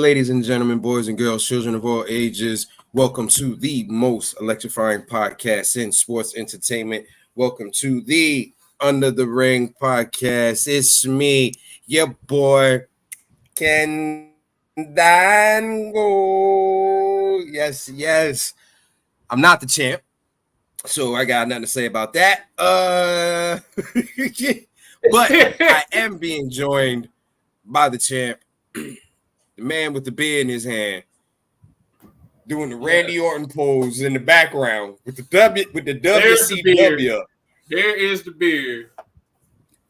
ladies and gentlemen, boys and girls, children of all ages. Welcome to the most electrifying podcast in sports entertainment. Welcome to the Under the Ring podcast. It's me, your boy, Ken Dango. Yes. I'm not the champ, so I got nothing to say about that. But I am being joined by the champ, the man with the beer in his hand, doing the Randy Orton pose in the background with the WCW. There is the beer.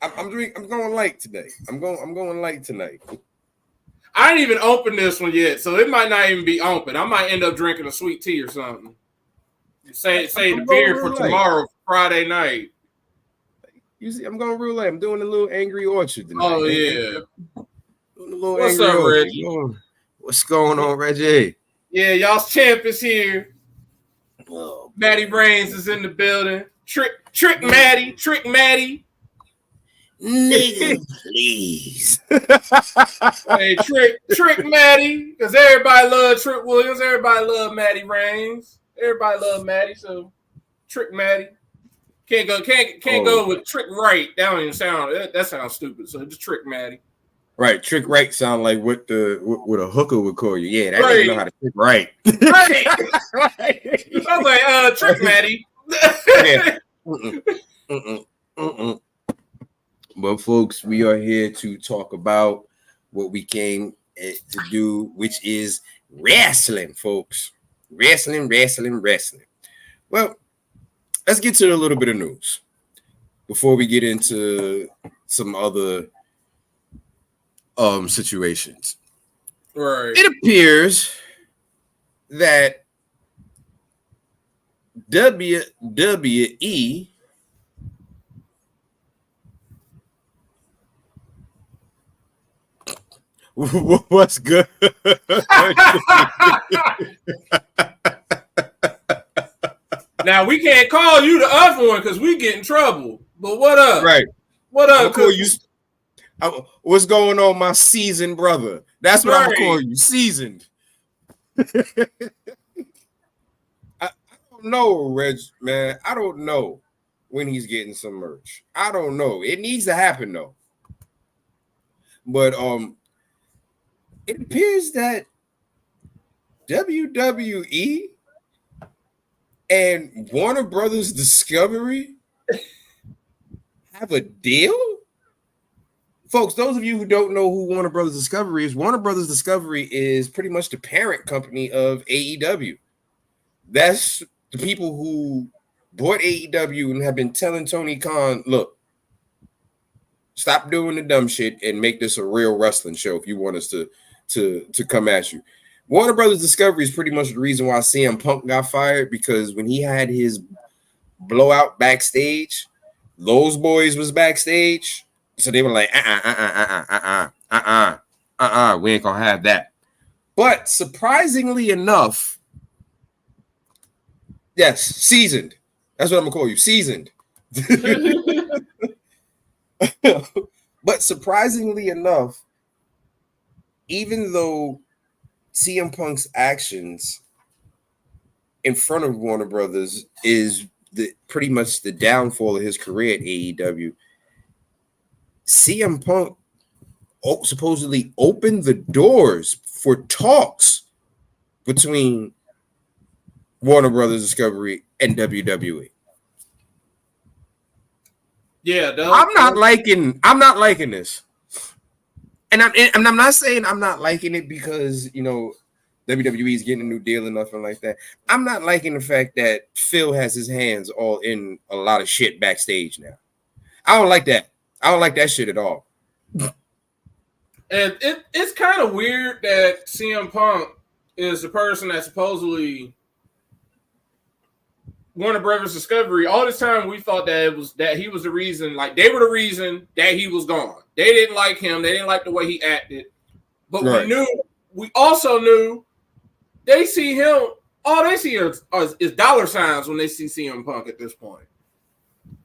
I'm going light today. I'm going light tonight. I didn't even open this one yet, so it might not even be open. I might end up drinking a sweet tea or something. Say the beer for tomorrow, Friday night. You see, I'm going real light. I'm doing a little Angry Orchard tonight. Oh yeah. What's up, Reggie? What's going on, Reggie? Yeah, y'all's champ is here. Oh, Maddie Brains is in the building. Trick Maddie. Nigga, please. Hey, Trick Maddie, because everybody love Trick Williams. Everybody love Maddie Brains. Everybody love Maddie, so Trick Maddie. Can't go with Trick Right. That don't even sound. That sounds stupid. So just Trick Maddie. Right, Trick Right sound like what a hooker would call you. Yeah, that nigga know how to trick right. Right. I was like, Trick Maddie. Yeah. But folks, we are here to talk about what we came to do, which is wrestling, folks. Wrestling. Well, let's get to a little bit of news before we get into some other situations. Right. It appears that WWE what's good? Now we can't call you the other one because we get in trouble. But what up? Right. What up? What's going on, my seasoned brother? That's what I'm gonna call you, seasoned. I don't know, Reg, man. I don't know when he's getting some merch. I don't know. It needs to happen though. But it appears that WWE and Warner Brothers Discovery have a deal? Folks, those of you who don't know who Warner Brothers Discovery is pretty much the parent company of AEW. That's the people who bought AEW and have been telling Tony Khan, look, stop doing the dumb shit and make this a real wrestling show if you want us to come at you. Warner Brothers Discovery is pretty much the reason why CM Punk got fired, because when he had his blowout backstage, those boys was backstage. So they were like, we ain't gonna have that. But surprisingly enough, yes, seasoned. That's what I'm gonna call you, seasoned. But surprisingly enough, even though CM Punk's actions in front of Warner Brothers is pretty much the downfall of his career at AEW, CM Punk supposedly opened the doors for talks between Warner Brothers Discovery and WWE. Yeah, I'm not liking this. And I'm not saying I'm not liking it because, you know, WWE is getting a new deal and nothing like that. I'm not liking the fact that Phil has his hands all in a lot of shit backstage now. I don't like that. I don't like that shit at all. And it's kind of weird that CM Punk is the person that supposedly Warner Brothers Discovery. All this time we thought that he was the reason, like they were the reason that he was gone. They didn't like him. They didn't like the way he acted. But we also knew they see him. All they see is dollar signs when they see CM Punk at this point.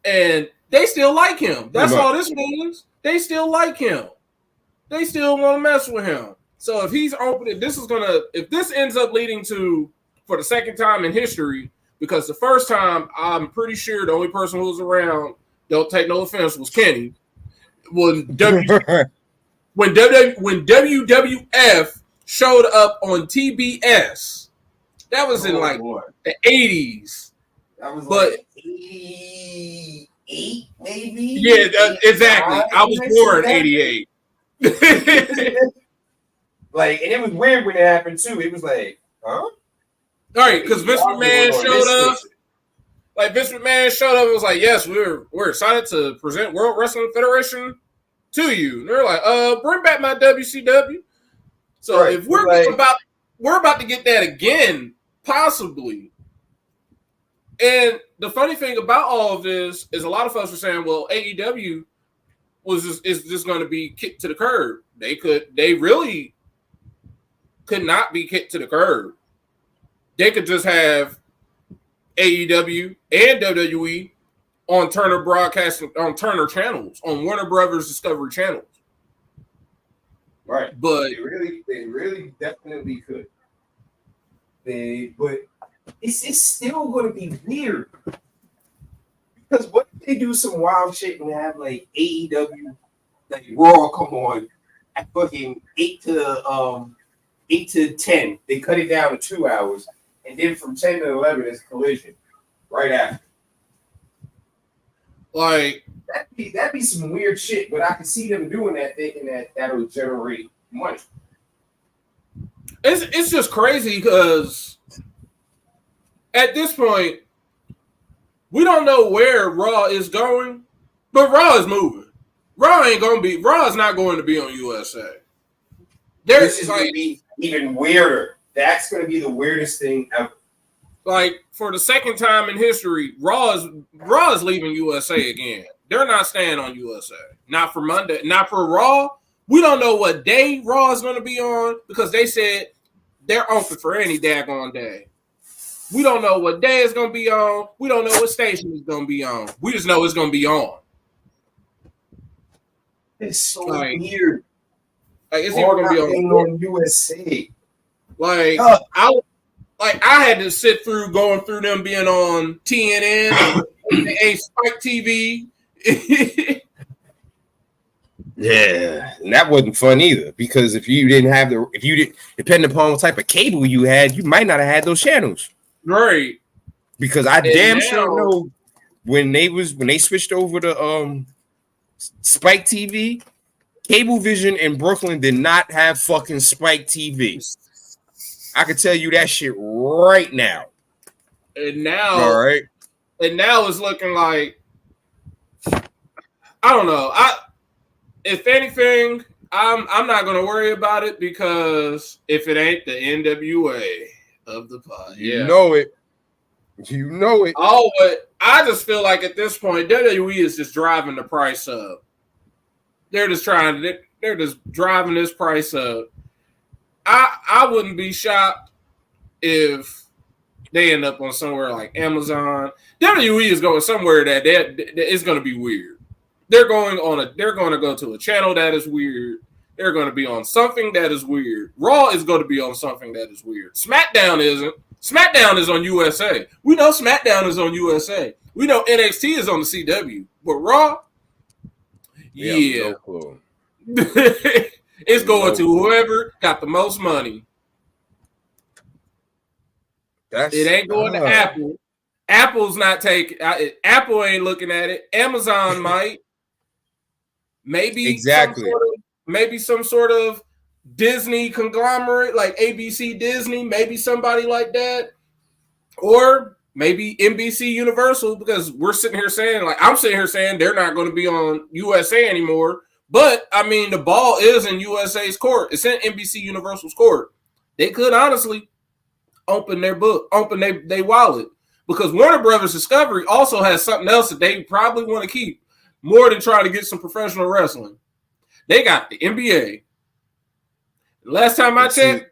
And they still like him. That's all this means. They still like him. They still want to mess with him. So if he's opening, if this ends up leading to, for the second time in history, because the first time, I'm pretty sure the only person who was around, don't take no offense, was Kenny, was when WWF showed up on TBS. That was in the 80s. That was like 88, maybe? Yeah, exactly. I was born in 88. And it was weird when it happened too. It was like, huh? All right, because Vince McMahon showed up. Like Vince McMahon showed up and was like, "Yes, we're excited to present World Wrestling Federation to you." And they're like, bring back my WCW." So if we're about to get that again, possibly. And the funny thing about all of this is a lot of folks are saying, well, AEW is just going to be kicked to the curb. They really could not be kicked to the curb. They could just have AEW and WWE on Turner Broadcasting, on Turner channels, on Warner Brothers Discovery channels. Right. But they really definitely could. But it's still going to be weird. Because what if they do some wild shit and have like AEW, like Raw come on at fucking 8 to 10. They cut it down to 2 hours. And then from 10 to 11 is Collision right after. Like that'd be some weird shit, but I can see them doing that, thinking that'll generate money. It's just crazy because at this point we don't know where Raw is going, but Raw is moving. Raw is not going to be on USA. This is going to be even weirder. That's going to be the weirdest thing ever. Like, for the second time in history, Raw is leaving USA again. They're not staying on USA. Not for Monday. Not for Raw. We don't know what day Raw is going to be on because they said they're open for any daggone day. We don't know what day it's going to be on. We don't know what station it's going to be on. We just know it's going to be on. It's so weird. Like, it's even going to be on USA. Like, I had to sit through going through them being on TNN, a Spike TV. Yeah, and that wasn't fun either because if you didn't depending upon what type of cable you had, you might not have had those channels. Right. Because I sure know when they switched over to Spike TV, Cablevision in Brooklyn did not have fucking Spike TV. I can tell you that shit right now. And now, all right. And now it's looking like, I don't know. If anything, I'm not gonna worry about it because if it ain't the NWA of the pod, you know it. Oh, but I just feel like at this point, WWE is just driving the price up. They're just driving this price up. I wouldn't be shocked if they end up on somewhere like Amazon. WWE is going somewhere that it's going to be weird. They're going to go to a channel that is weird. They're going to be on something that is weird. Raw is going to be on something that is weird. SmackDown isn't. SmackDown is on USA. We know SmackDown is on USA. We know NXT is on the CW. But Raw, yeah. No clue. It's going to whoever got the most money. It ain't going to Apple. Apple's not taking. Apple ain't looking at it. Amazon might. Maybe exactly. Maybe some sort of Disney conglomerate like ABC Disney. Maybe somebody like that, or maybe NBC Universal. Because we're sitting here saying, like I'm sitting here saying, they're not going to be on USA anymore. But, I mean, the ball is in USA's court. It's in NBC Universal's court. They could honestly open their book, open their wallet. Because Warner Brothers Discovery also has something else that they probably want to keep more than trying to get some professional wrestling. They got the NBA. Last time I checked,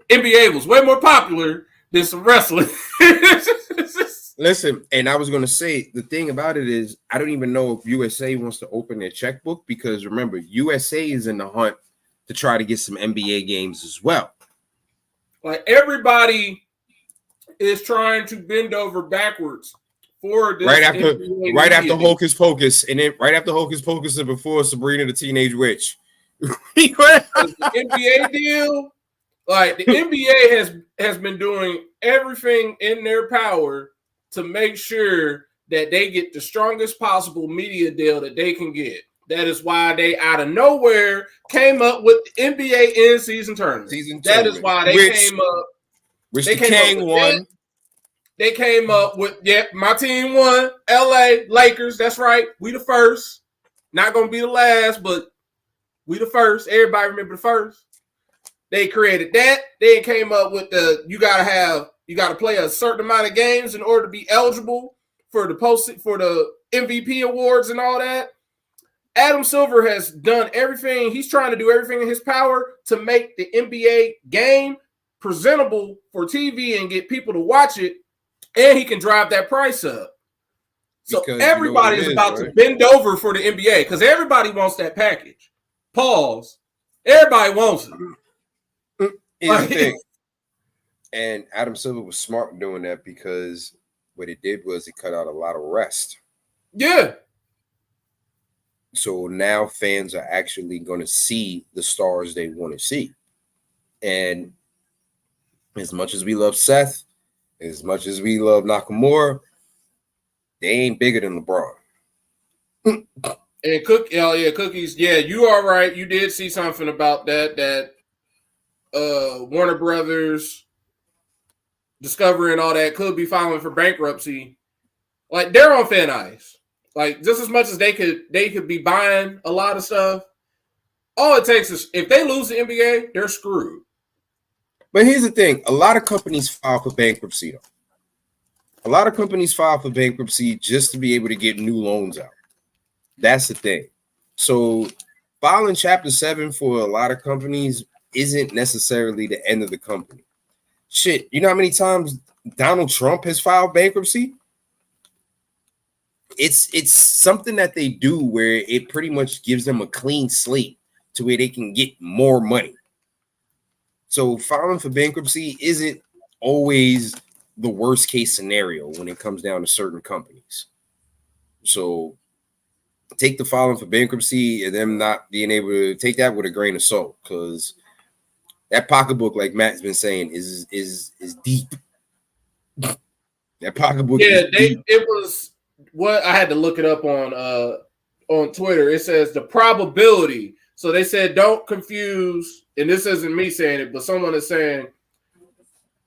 NBA was way more popular than some wrestling. Listen, and I was going to say, the thing about it is, I don't even know if USA wants to open their checkbook because remember, USA is in the hunt to try to get some NBA games as well. Like everybody is trying to bend over backwards for this. Right after Hocus Pocus, and then right after Hocus Pocus and before Sabrina the Teenage Witch. The NBA deal, like the NBA has been doing everything in their power to make sure that they get the strongest possible media deal that they can get. That is why they out of nowhere came up with the NBA in-season tournament. That is why they came up. Which the King won. They came up with, my team won. LA Lakers, that's right. We the first. Not going to be the last, but we the first. Everybody remember the first. They created that. They came up with you got to play a certain amount of games in order to be eligible for the MVP awards and all that. Adam Silver has done everything. He's trying to do everything in his power to make the NBA game presentable for TV and get people to watch it, and he can drive that price up. So because everybody is about to bend over for the NBA because everybody wants that package. Pause. Everybody wants it. Here's the thing. And Adam Silver was smart in doing that because what it did was it cut out a lot of rest. Yeah. So now fans are actually going to see the stars they want to see. And as much as we love Seth, as much as we love Nakamura, they ain't bigger than LeBron. And Cookies. Yeah, you are right. You did see something about that Warner Brothers, Discovery and all that could be filing for bankruptcy. Like they're on thin ice. Like just as much as they could be buying a lot of stuff. All it takes is if they lose the NBA, they're screwed. But here's the thing: a lot of companies file for bankruptcy, though. A lot of companies file for bankruptcy just to be able to get new loans out. That's the thing. So filing Chapter 7 for a lot of companies isn't necessarily the end of the company. Shit, you know how many times Donald Trump has filed bankruptcy? It's something that they do where it pretty much gives them a clean slate to where they can get more money. So filing for bankruptcy isn't always the worst case scenario when it comes down to certain companies. So take the filing for bankruptcy and them not being able to take that with a grain of salt, because that pocketbook, like Matt's been saying, is deep. That pocketbook, it was what I had to look it up on Twitter. It says the probability. So they said don't confuse, and this isn't me saying it, but someone is saying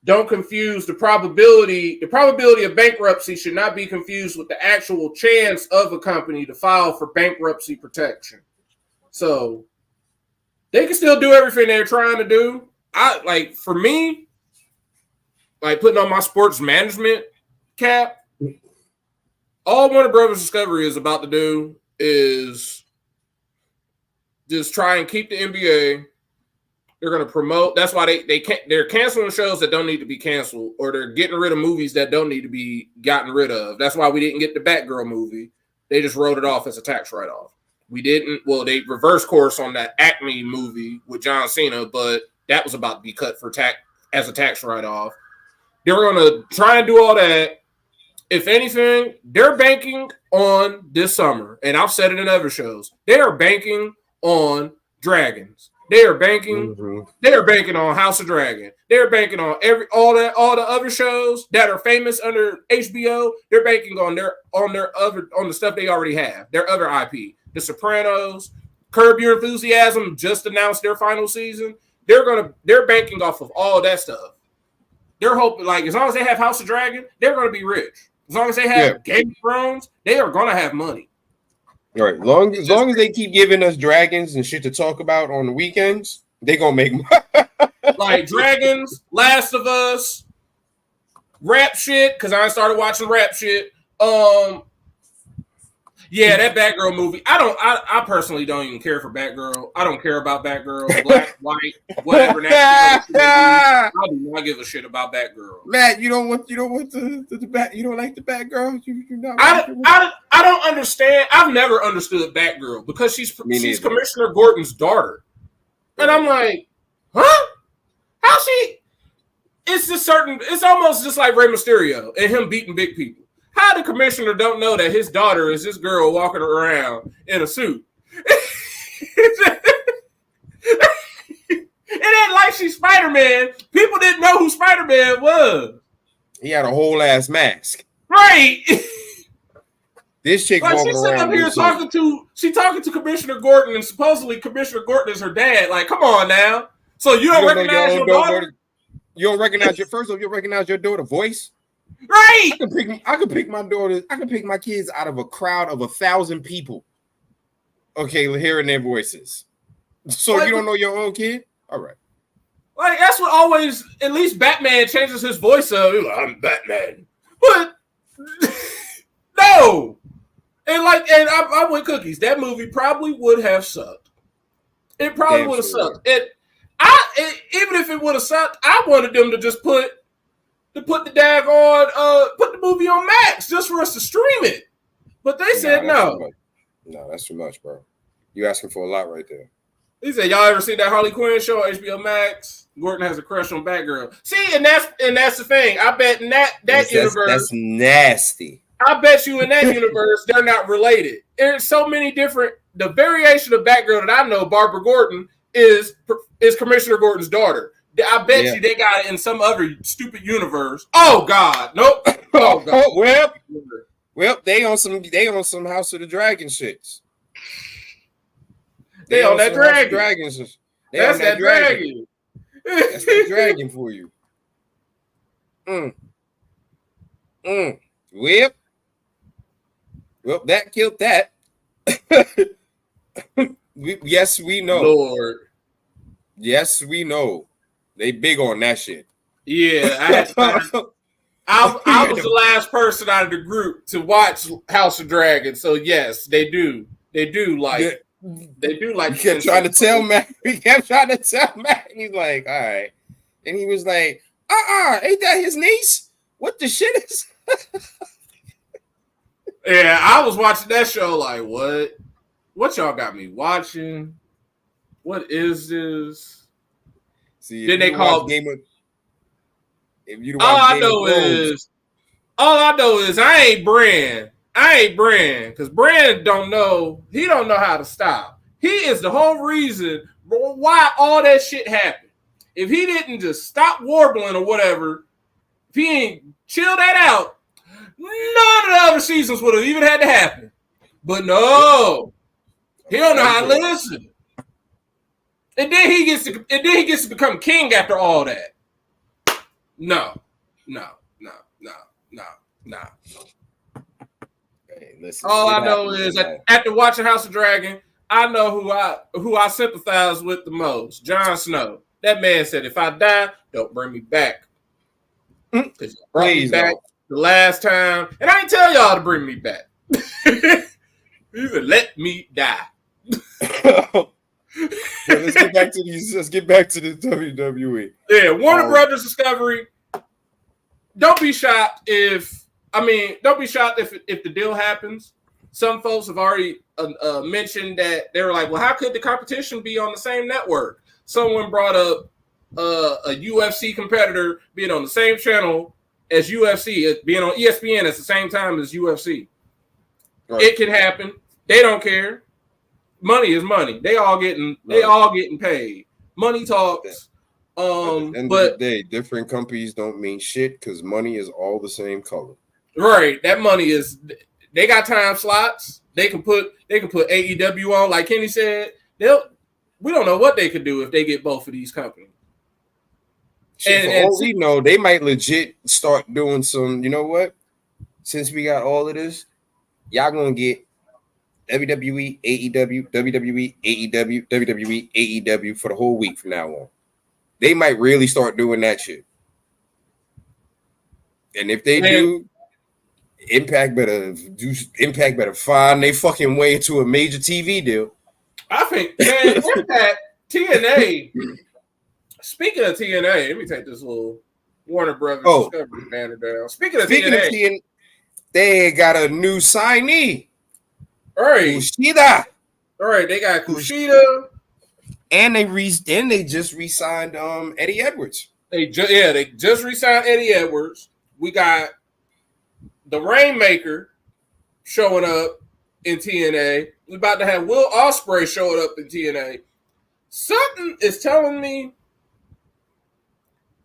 don't confuse the probability. The probability of bankruptcy should not be confused with the actual chance of a company to file for bankruptcy protection. So they can still do everything they're trying to do. For me, like putting on my sports management cap, all Warner Brothers Discovery is about to do is just try and keep the NBA. They're going to promote. That's why they're canceling shows that don't need to be canceled, or they're getting rid of movies that don't need to be gotten rid of. That's why we didn't get the Batgirl movie. They just wrote it off as a tax write-off. We didn't. Well, they reversed course on that Acme movie with John Cena, but that was about to be cut for as a tax write-off. They're going to try and do all that. If anything, they're banking on this summer, and I've said it in other shows. They are banking on Dragons. They are banking. Mm-hmm. They are banking on House of Dragon. They're banking on all the other shows that are famous under HBO. They're banking on the stuff they already have. Their other IP, The Sopranos, Curb Your Enthusiasm just announced their final season. They're banking off of all that stuff. They're hoping, like, as long as they have House of Dragon, they're going to be rich. As long as they have Game of Thrones, they are going to have money. All right. As long as they keep giving us dragons and shit to talk about on the weekends, they're going to make money. Like Dragons, Last of Us, rap shit, because I started watching rap shit. Yeah, that Batgirl movie. I personally don't even care for Batgirl. I don't care about Batgirl, black, white, whatever. I do not give a shit about Batgirl. Matt, you don't want the Bat. You don't like the Batgirl. I don't understand. I've never understood Batgirl because she's Commissioner Gordon's daughter. And I'm like, huh? How she? It's almost just like Rey Mysterio and him beating big people. How the commissioner don't know that his daughter is this girl walking around in a suit? It ain't like she's Spider-Man. People didn't know who Spider-Man was. He had a whole ass mask. Right. This chick like walking she's sitting around up here talking to Commissioner Gordon, and supposedly Commissioner Gordon is her dad. Like, come on now. So you don't recognize your daughter? You don't recognize your first of all, you recognize your daughter's voice? Right. I can pick my daughter, I can pick my kids out of a crowd of 1,000 people. Okay, hearing their voices. So like, you don't know your own kid? All right. Like that's what always, at least Batman changes his voice up. He's like, I'm Batman. But no. And I'm with Cookies. That movie probably would have sucked. It probably would have sucked. Even if it would have sucked, I wanted them to just put the movie on Max just for us to stream it. But they said no. No, that's too much, bro. You asking for a lot right there. He said, "Y'all ever seen that Harley Quinn show on HBO Max? Gordon has a crush on Batgirl." See, and that's the thing. I bet in that universe, that's nasty. I bet you in that universe they're not related. There's so many different. The variation of Batgirl that I know, Barbara Gordon, is Commissioner Gordon's daughter. I bet you they got it in some other stupid universe. Oh God, nope. Oh God. Well, they on some House of the Dragon shits. They on that dragon. That's that dragon. That's that dragon for you. Well, that killed that. Yes, we know. Lord. Yes, we know. They big on that shit. Yeah, I was the last person out of the group to watch House of Dragons. So yes, they do. They do like. Yeah. They do like. He kept trying to tell Matt. He's like, all right, and he was like, ain't that his niece? What the shit is? Yeah, I was watching that show. Like, what y'all got me watching? What is this? See, then they call Game of. If you all I know is I ain't Bran. Because Bran don't know. He don't know how to stop. He is the whole reason why all that shit happened. If he didn't just stop warbling or whatever, if he ain't chill that out, none of the other seasons would have even had to happen. But no, he don't know how to listen. And then he gets to become king after all that. No. Hey, listen, all I know is after watching House of Dragon, I know who I sympathize with the most. Jon Snow. That man said, "If I die, don't bring me back." Because you brought me back the last time, and I ain't tell y'all to bring me back. You said, "Let me die." Let's get back to these. Let's get back to the WWE. Yeah, Warner Brothers Discovery. Don't be shocked if the deal happens. Some folks have already mentioned that they were like, well, how could the competition be on the same network? Someone brought up a UFC competitor being on the same channel as UFC, being on ESPN at the same time as UFC. Right. It can happen. They don't care. Money is money. They all getting paid. Money talks. At the end of the day, different companies don't mean shit because money is all the same color. Right. That money is. They got time slots. They can put AEW on, like Kenny said. We don't know what they could do if they get both of these companies. Shit, for all we know, they might legit start doing some. You know what? Since we got all of this, y'all gonna get WWE, AEW, WWE, AEW, WWE, AEW for the whole week from now on. They might really start doing that shit. And if they do, Impact better find their fucking way into a major TV deal. I think, man, Impact, TNA. Speaking of TNA, let me take this little Warner Brothers Discovery banner down. Speaking of TNA, they got a new signee. All right. Kushida. All right, they got Kushida. And they just re-signed Eddie Edwards. They just re-signed Eddie Edwards. We got the Rainmaker showing up in TNA. We're about to have Will Ospreay showing up in TNA. Something is telling me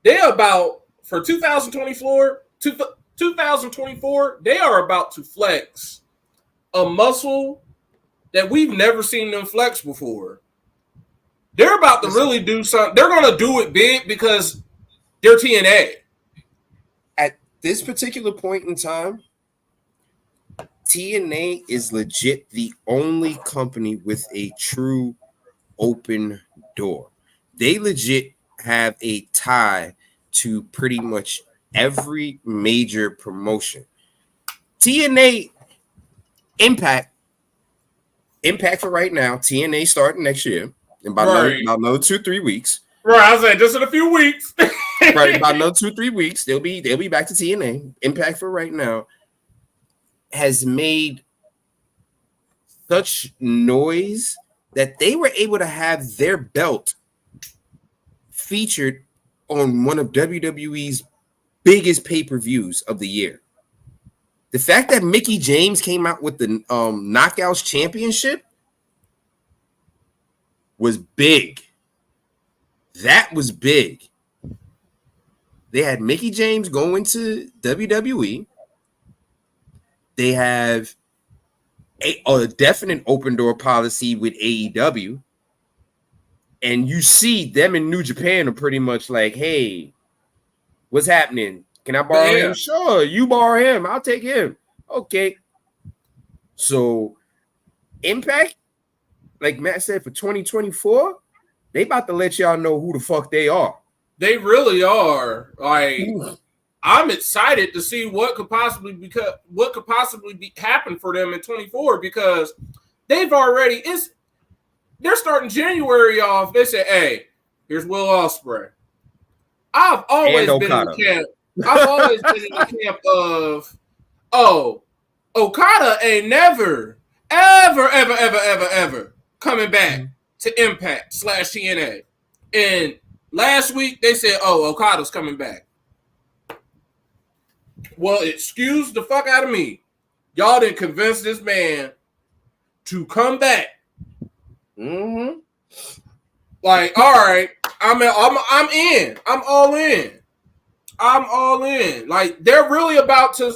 they're about, for 2024, they are about to flex a muscle that we've never seen them flex before. They're about to really do something. They're going to do it big because they're TNA. At this particular point in time, TNA is legit the only company with a true open door. They legit have a tie to pretty much every major promotion. TNA Impact for right now, TNA starting next year in about another 2-3 weeks. Right, I was saying just in a few weeks. Right, about another 2-3 weeks, they'll be back to TNA. Impact for right now has made such noise that they were able to have their belt featured on one of WWE's biggest pay-per-views of the year. The fact that Mickie James came out with the Knockouts Championship was big. That was big. They had Mickie James going to WWE. They have a definite open door policy with AEW. And you see them in New Japan are pretty much like, hey, what's happening? Can I borrow him? Sure, you borrow him. I'll take him. Okay. So Impact, like Matt said, for 2024, they about to let y'all know who the fuck they are. They really are. Like, I'm excited to see what could possibly happen for them in 24 because they've already they're starting January off. They said, hey, here's Will Ospreay. I've always been in the camp. I've always been in the camp of, Okada ain't never, ever coming back to Impact / TNA. And last week they said, Okada's coming back. Well, excuse the fuck out of me. Y'all didn't convince this man to come back. Mm-hmm. Like, all right, I'm in. I'm all in. I'm all in. Like, they're really about to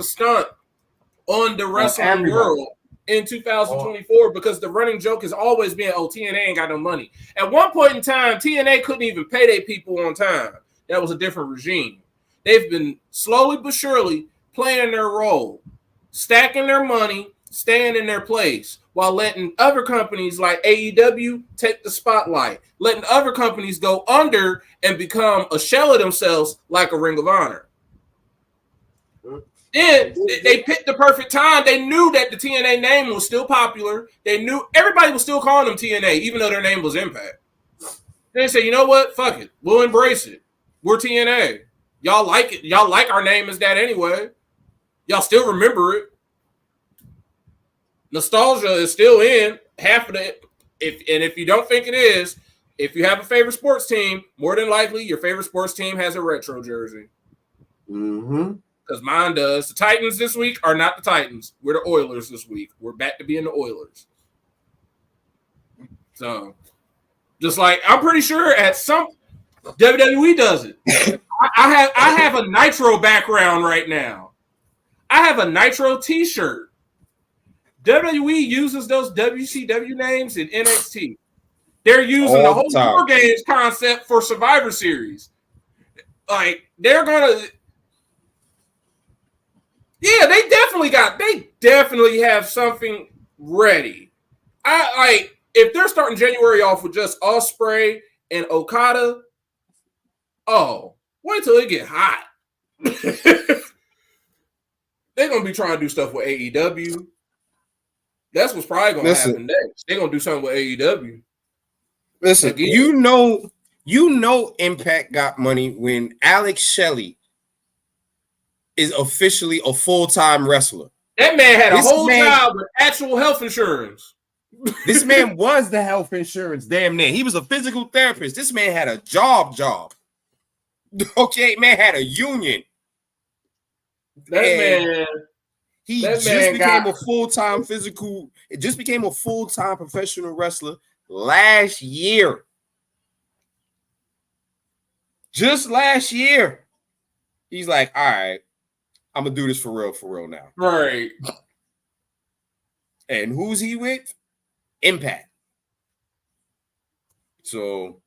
stunt on the wrestling world in 2024 because the running joke has always been, TNA ain't got no money. At one point in time, TNA couldn't even pay their people on time. That was a different regime. They've been slowly but surely playing their role, stacking their money, staying in their place, while letting other companies like AEW take the spotlight, letting other companies go under and become a shell of themselves like a Ring of Honor. Then they picked the perfect time. They knew that the TNA name was still popular. They knew everybody was still calling them TNA, even though their name was Impact. They said, you know what? Fuck it. We'll embrace it. We're TNA. Y'all like it. Y'all like our name as that anyway. Y'all still remember it. Nostalgia is still in half of it. If you don't think it is, if you have a favorite sports team, more than likely your favorite sports team has a retro jersey. Mm-hmm. Because mine does. The Titans this week are not the Titans. We're the Oilers this week. We're back to being the Oilers. So, just like I'm pretty sure at some WWE does it. I have a Nitro background right now. I have a Nitro T-shirt. WWE uses those WCW names in NXT. They're using the whole War Games concept for Survivor Series. Like, they're gonna, they definitely have something ready. If they're starting January off with just Ospreay and Okada, wait till it get hot. They're gonna be trying to do stuff with AEW. That's what's probably going to happen next. They're going to do something with AEW. Listen, you know Impact got money when Alex Shelley is officially a full-time wrestler. That man had a whole job with actual health insurance. This man was the health insurance, damn near. He was a physical therapist. This man had a job. Okay, man had a union. He just became a full-time professional wrestler last year. Just last year. He's like, all right, I'm gonna do this for real now. Right. And who's he with? Impact. So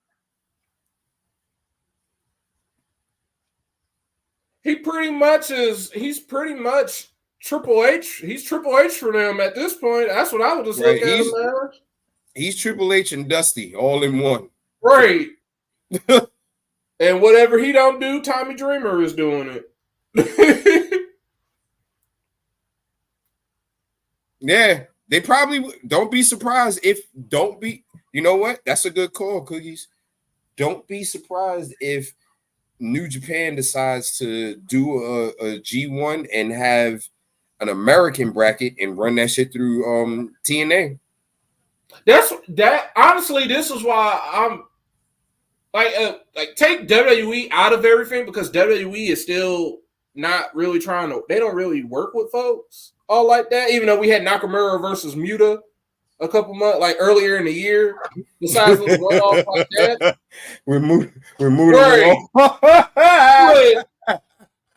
he's pretty much Triple H. He's Triple H for them at this point. That's what I would just look at him as. He's Triple H and Dusty all in one. Right. And whatever he don't do, Tommy Dreamer is doing it. Yeah, they probably don't be surprised if you know what? That's a good call, Cookies. Don't be surprised if New Japan decides to do a G1 and have an American bracket and run that shit through TNA. Honestly, this is why I'm like take WWE out of everything, because WWE is still not really they don't really work with folks all like that, even though we had Nakamura versus Muta a couple months like earlier in the year. Besides little one-off like that. We're moving right.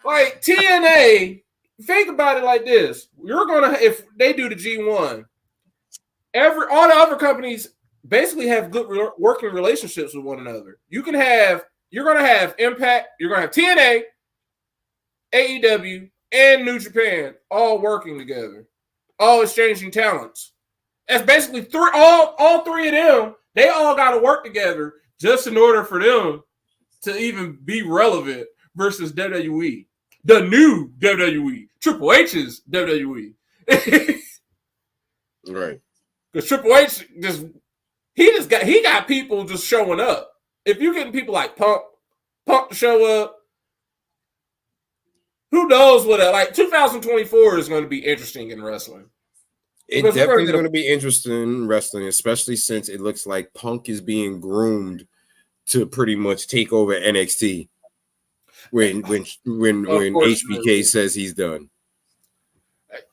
Like TNA, think about it like this. If they do the G1, all the other companies basically have good working relationships with one another. You're going to have Impact, you're going to have TNA, AEW, and New Japan all working together, all exchanging talents. That's basically all three of them. They all got to work together just in order for them to even be relevant versus WWE. The new WWE. Triple H's WWE. Right. Because Triple H he got people just showing up. If you're getting people like Punk to show up, who knows what 2024 is going to be interesting in wrestling. It definitely is going to be interesting in wrestling, especially since it looks like Punk is being groomed to pretty much take over NXT when HBK says he's done.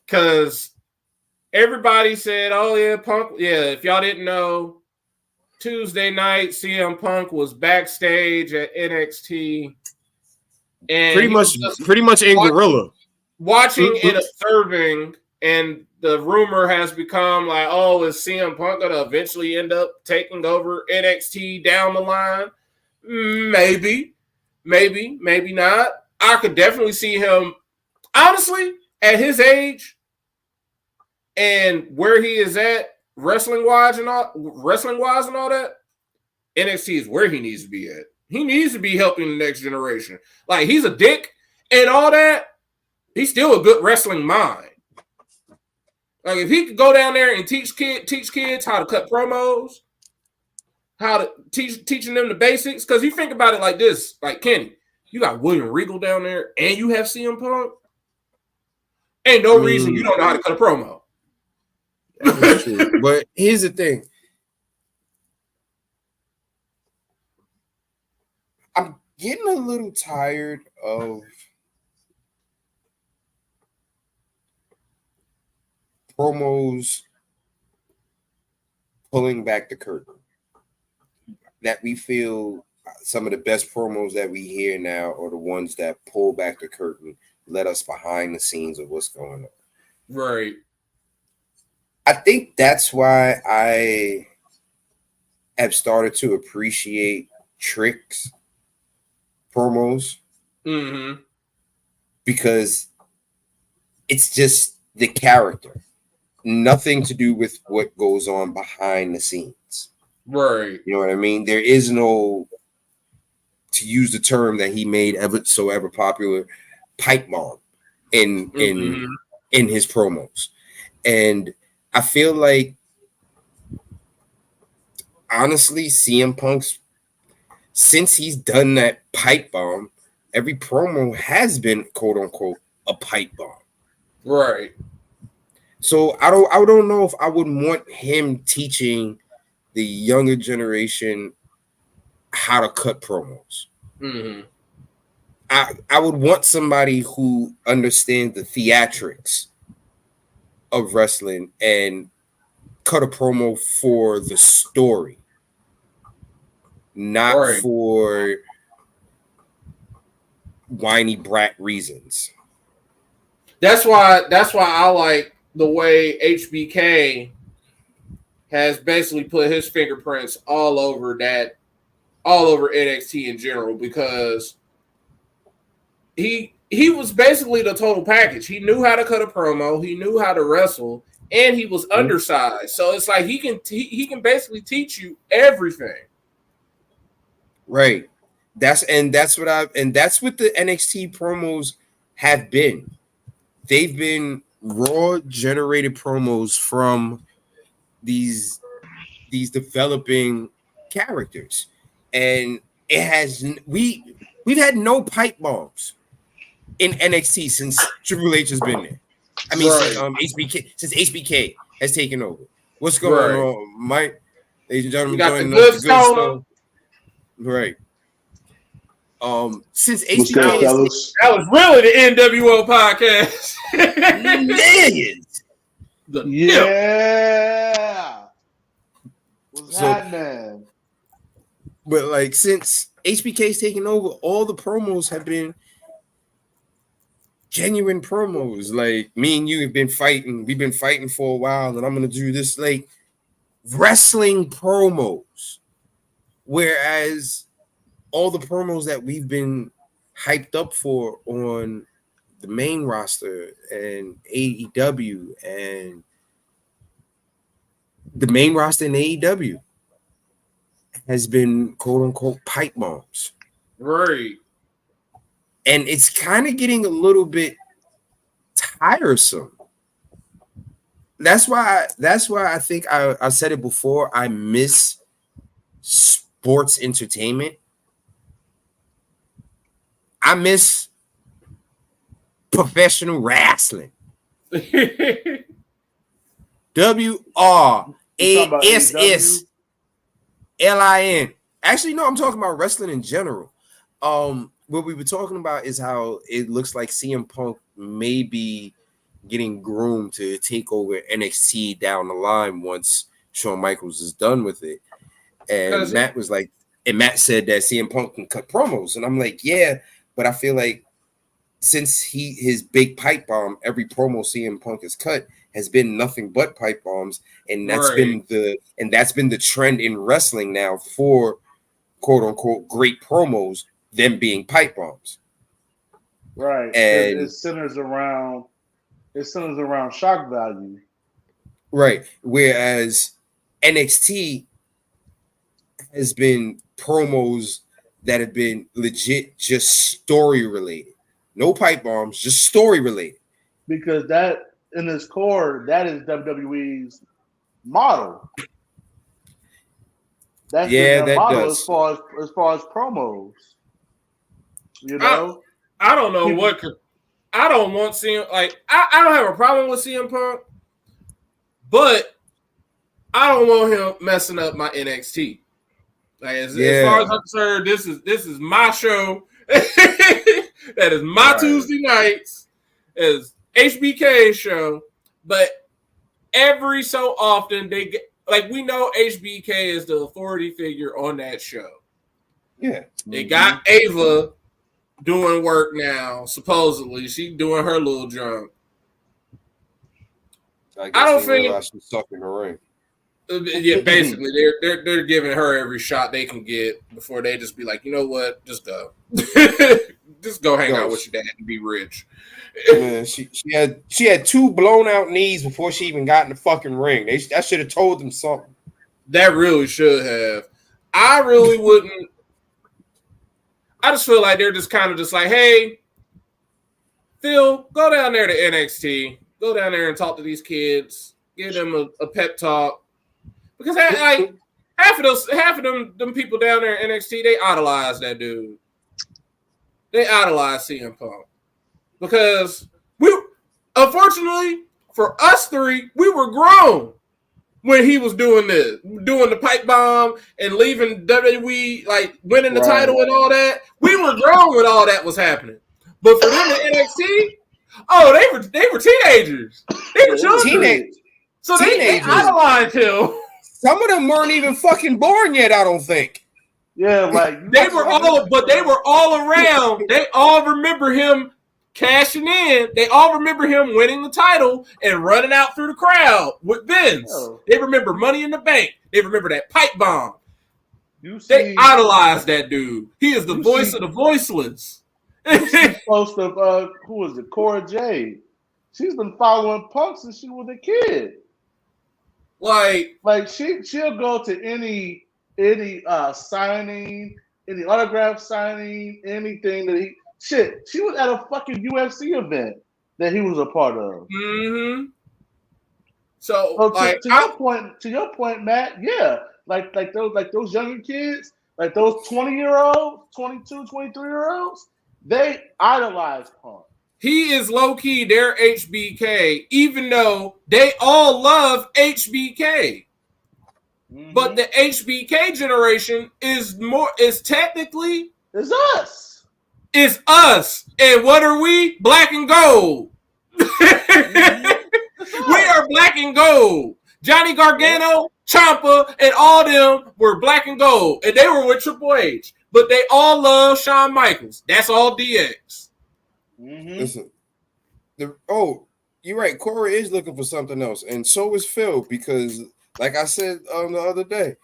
Because everybody said, "Oh yeah, Punk." Yeah, if y'all didn't know, Tuesday night CM Punk was backstage at NXT, and pretty much in gorilla, watching and observing. And the rumor has become like, oh, is CM Punk going to eventually end up taking over NXT down the line? Maybe not. I could definitely see him, honestly, at his age and where he is at wrestling-wise and all that, NXT is where he needs to be at. He needs to be helping the next generation. Like, he's a dick and all that. He's still a good wrestling mind. Like, if he could go down there and teach kids how to cut promos, how to teaching them the basics, because you think about it like this, like Kenny, you got William Regal down there and you have CM Punk. Ain't no reason you don't know how to cut a promo. But here's the thing. I'm getting a little tired of promos pulling back the curtain. That we feel some of the best promos that we hear now are the ones that pull back the curtain, let us behind the scenes of what's going on. Right. I think that's why I have started to appreciate Trick's promos. Mm-hmm. Because it's just the character. Nothing to do with what goes on behind the scenes. Right. You know what I mean? There is no, to use the term that he made ever popular, pipe bomb in his promos. And I feel like, honestly, CM Punk's, since he's done that pipe bomb, every promo has been, quote unquote, a pipe bomb. Right. So I don't know if I would want him teaching the younger generation how to cut promos. Mm-hmm. I would want somebody who understands the theatrics of wrestling and cut a promo for the story, not for whiny brat reasons. That's why I like the way HBK has basically put his fingerprints all over NXT in general, because he was basically the total package. He knew how to cut a promo, he knew how to wrestle, and he was undersized. So it's like he can basically teach you everything. Right. That's what the NXT promos have been. They've been raw generated promos from these developing characters, and it has we've had no pipe bombs in NXT since Triple H has been there. I mean, since HBK has taken over. What's going on, Mike? Ladies and gentlemen, joining us, the good stuff. Right. Since HBK, that was really the NWO podcast. Millions. Yeah. What's happening? But like, since HBK's taken over, all the promos have been genuine promos. Like, me and you have been fighting. We've been fighting for a while, and I'm gonna do this, like, wrestling promos. Whereas all the promos that we've been hyped up for on the main roster and AEW and the main roster in AEW has been quote unquote pipe bombs. Right. And it's kind of getting a little bit tiresome. That's why I think I said it before. I miss sports entertainment. I miss professional wrestling. WRASSLIN. Actually, no, I'm talking about wrestling in general. What we were talking about is how it looks like CM Punk may be getting groomed to take over NXT down the line once Shawn Michaels is done with it. And Matt was like, and Matt said that CM Punk can cut promos. And I'm like, yeah, but I feel like since his big pipe bomb, every promo CM Punk has cut has been nothing but pipe bombs, and that's been the trend in wrestling now for quote unquote great promos, them being pipe bombs. Right. And it centers around shock value. Right. Whereas NXT has been promos that have been legit just story related. No pipe bombs, just story related. Because that, in its core, that is WWE's model. That's their model as far as promos. You know? I don't know what could. I don't want CM, like, I don't have a problem with CM Punk, but I don't want him messing up my NXT. Like, as far as I'm concerned, this is my show. That is my Tuesday nights. Is HBK's show. But every so often they get, like, we know HBK is the authority figure on that show. Yeah. They got Ava doing work now, supposedly. She doing her little jump. I don't think she's sucking her ring. Yeah, basically, they're giving her every shot they can get before they just be like, you know what, just go, just go hang out with your dad and be rich. Man, she had 2 blown out knees before she even got in the fucking ring. I should have told them something. That really should have. I really wouldn't. I just feel like they're just kind of just like, hey, Phil, go down there to NXT, go down there and talk to these kids, give them a pep talk. Because like half of them people down there in NXT, they idolize that dude. They idolize CM Punk. Because unfortunately, for us three, we were grown when he was doing this, doing the pipe bomb and leaving WWE, like winning the title and all that. We were grown when all that was happening. But for them in NXT, they were teenagers. They were children. So they idolized him. Some of them weren't even fucking born yet, I don't think. Yeah, like they were all around. They all remember him cashing in. They all remember him winning the title and running out through the crowd with Vince. Oh. They remember Money in the Bank. They remember that pipe bomb. They idolized that dude. He is the voice of the voiceless. Post of who was it? Cora Jade. She's been following Punk since she was a kid. Like she'll go to any signing, any autograph signing, anything that he. Shit, she was at a fucking UFC event that he was a part of. Mm-hmm. So to your point, Matt, yeah, like those younger kids, like those 20-year-olds, 22, 23-year-olds, they idolize Punk. He is low-key their HBK, even though they all love HBK. Mm-hmm. But the HBK generation is technically it's us. It's us. And what are we? Black and gold. Mm-hmm. We are black and gold. Johnny Gargano, Ciampa, and all them were black and gold. And they were with Triple H. But they all love Shawn Michaels. That's all DX. Mm-hmm. Listen, you're right. Cora is looking for something else. And so is Phil, because like I said the other day,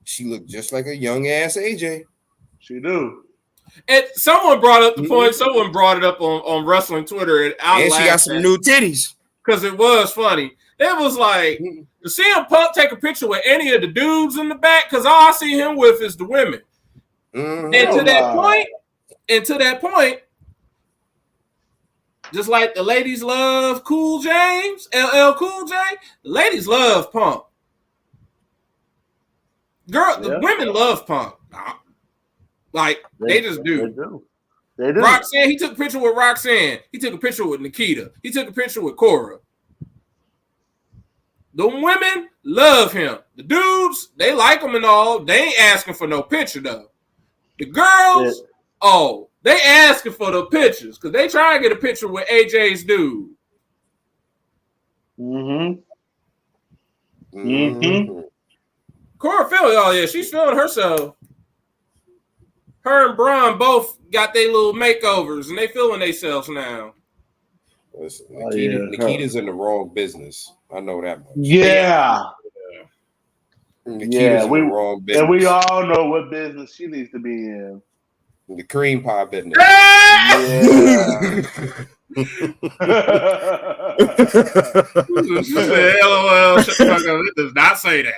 she looked just like a young-ass AJ. She do. And someone brought up the point. Someone brought it up on wrestling Twitter, and she got some new titties because it was funny. It was like to see him Punk take a picture with any of the dudes in the back, because all I see him with is the women. Mm-hmm. And to that point, just like the ladies love Cool James, LL Cool J, the ladies love Punk. The women love Punk. Like, they just do. They do. Roxanne, he took a picture with Roxanne. He took a picture with Nikita. He took a picture with Cora. The women love him. The dudes, they like him and all. They ain't asking for no picture, though. The girls, they asking for the pictures because they try to get a picture with AJ's dude. Mm-hmm. Mm-hmm. Cora feeling, she's feeling herself. Her and Braun both got their little makeovers, and they feeling themselves now. Listen, Nikita's in the wrong business. I know that much. Yeah. Nikita's in the wrong business. And we all know what business she needs to be in. The cream pie business. Yeah. She said, LOL, shut the fuck up. It does not say that.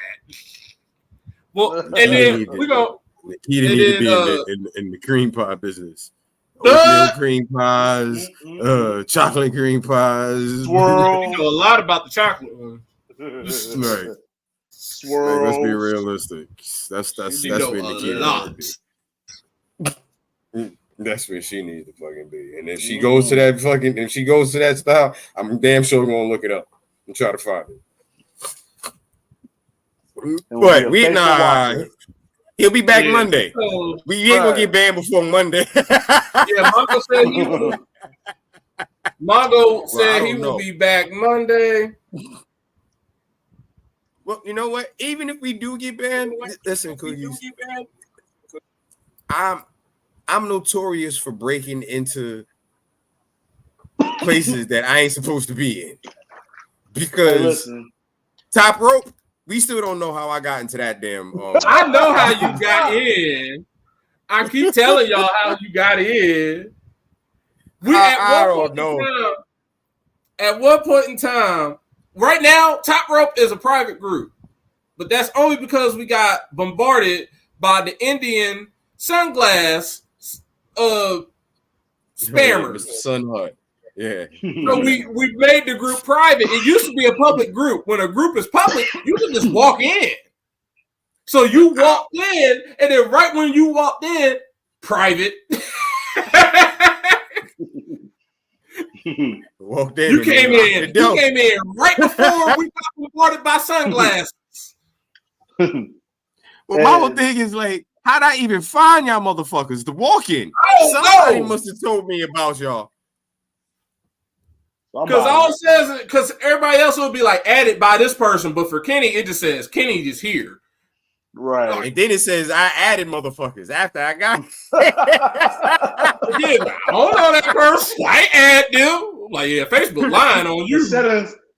Well, and then we go. Nikita need to be in the cream pie business. Oatmeal cream pies, chocolate cream pies. Swirl. You know a lot about the chocolate one. Right. Swirl. Like, let's be realistic. That's where Nikita needs to be. That's where she needs to fucking be. And if she goes to that style, I'm damn sure gonna look it up and try to find it. But he'll be back Monday. We ain't gonna get banned before Monday. Mongo said he will. Mongo said he will be back Monday. Well, you know what? Even if we do get banned, listen, Cookies. I'm notorious for breaking into places that I ain't supposed to be in. Because Top Rope, we still don't know how I got into that damn. I know how you got in. I keep telling y'all how you got in. I don't know. At one point in time, right now, Top Rope is a private group, but that's only because we got bombarded by the Indian sunglass spammers. Sun Hut. Yeah. So we made the group private. It used to be a public group. When a group is public, you can just walk in. So you walked in, and then right when you walked in, private. Walked in. You came in. You came in right before we got rewarded by sunglasses. Well, my whole thing is like, how'd I even find y'all motherfuckers to walk in? Somebody must have told me about y'all. Because all it says, because everybody else will be like added by this person, but for Kenny, it just says Kenny is here. Right. And then it says I added motherfuckers after I got. Yeah, I don't know that person. I add them. Like, yeah, Facebook lying on you.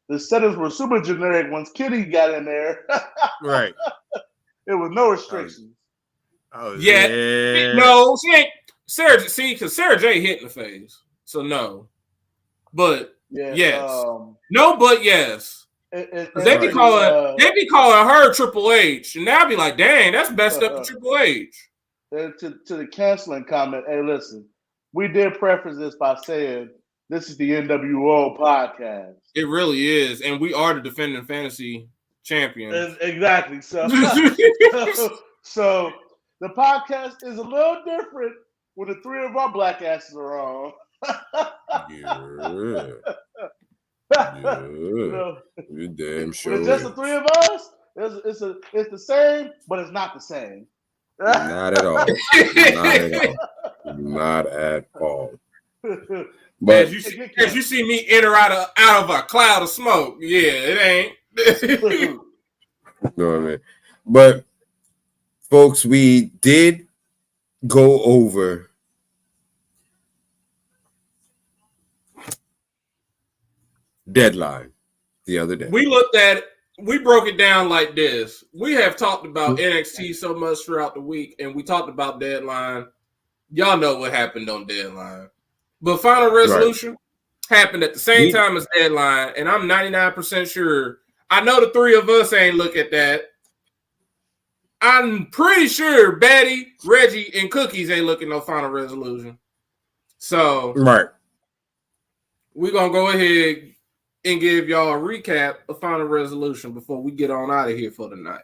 The settings were super generic once Kenny got in there. Right. There was no restrictions. Yeah. No, she ain't. Sarah, see, because Sarah J hit in the face. So no. But yes. No, but yes. They be calling her Triple H, and I'll be like, dang, that's messed up to Triple H. To the canceling comment, hey, listen, we did preface this by saying this is the NWO podcast. It really is, and we are the defending fantasy champions. Exactly. So the podcast is a little different when the three of our black asses are on. You're damn sure. It's just the three of us. It's the same, but it's not the same. Not at all. Not at all. But as you see me enter out of a cloud of smoke, yeah, it ain't. You know what I mean? But folks, we did go over Deadline the other day. We broke it down like this. We have talked about NXT so much throughout the week, and we talked about Deadline. Y'all know what happened on Deadline. But Final Resolution happened at the same time as Deadline, and I'm 99% sure. I know the three of us ain't look at that. I'm pretty sure Betty, Reggie, and Cookies ain't looking no Final Resolution. So we're going to go ahead and give y'all a recap of Final Resolution before we get on out of here for the night.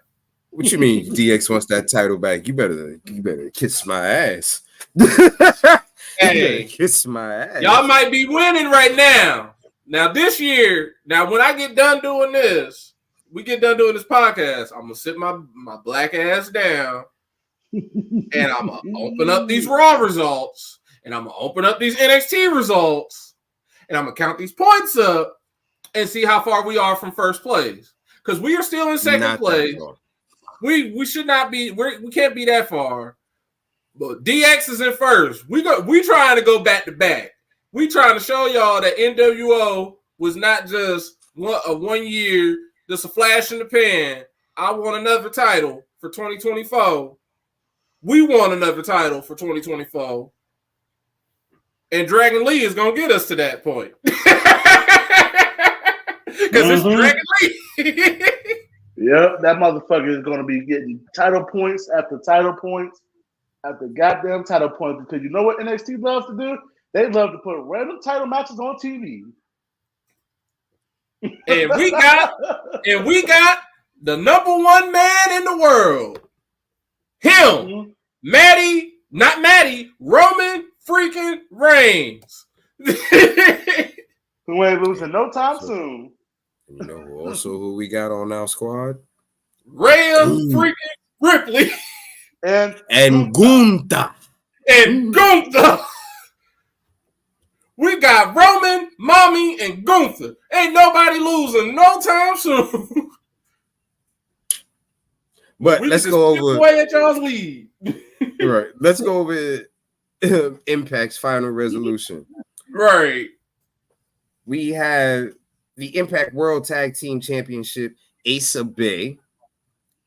What you mean DX wants that title back? You better kiss my ass. Hey, kiss my ass. Y'all might be winning right now. Now this year, when I get done doing this, we get done doing this podcast, I'm gonna sit my black ass down and I'm gonna open up these Raw results and I'm gonna open up these NXT results and I'm gonna count these points up and see how far we are from first place. Because we are still in second place. We should not be. We can't be that far. But DX is in first. We trying to go back to back. We trying to show y'all that NWO was not just a 1 year, just a flash in the pan. I want another title for 2024. We want another title for 2024. And Dragon Lee is gonna get us to that point. Because it's Dragon Lee. Yep, that motherfucker is going to be getting title points after title points after goddamn title points. Because you know what NXT loves to do? They love to put random title matches on TV. And we got the number one man in the world. Him. Not Maddie, Roman freaking Reigns. Who ain't losing no time soon. You know also who we got on our squad? Rhea freaking Ripley. And Gunther. And Gunther. We got Roman, Mommy, and Gunther. Ain't nobody losing no time soon. But let's go over away at y'all's lead. Right. Let's go over Impact's Final Resolution. Right. We have the Impact World Tag Team Championship. Asa Bay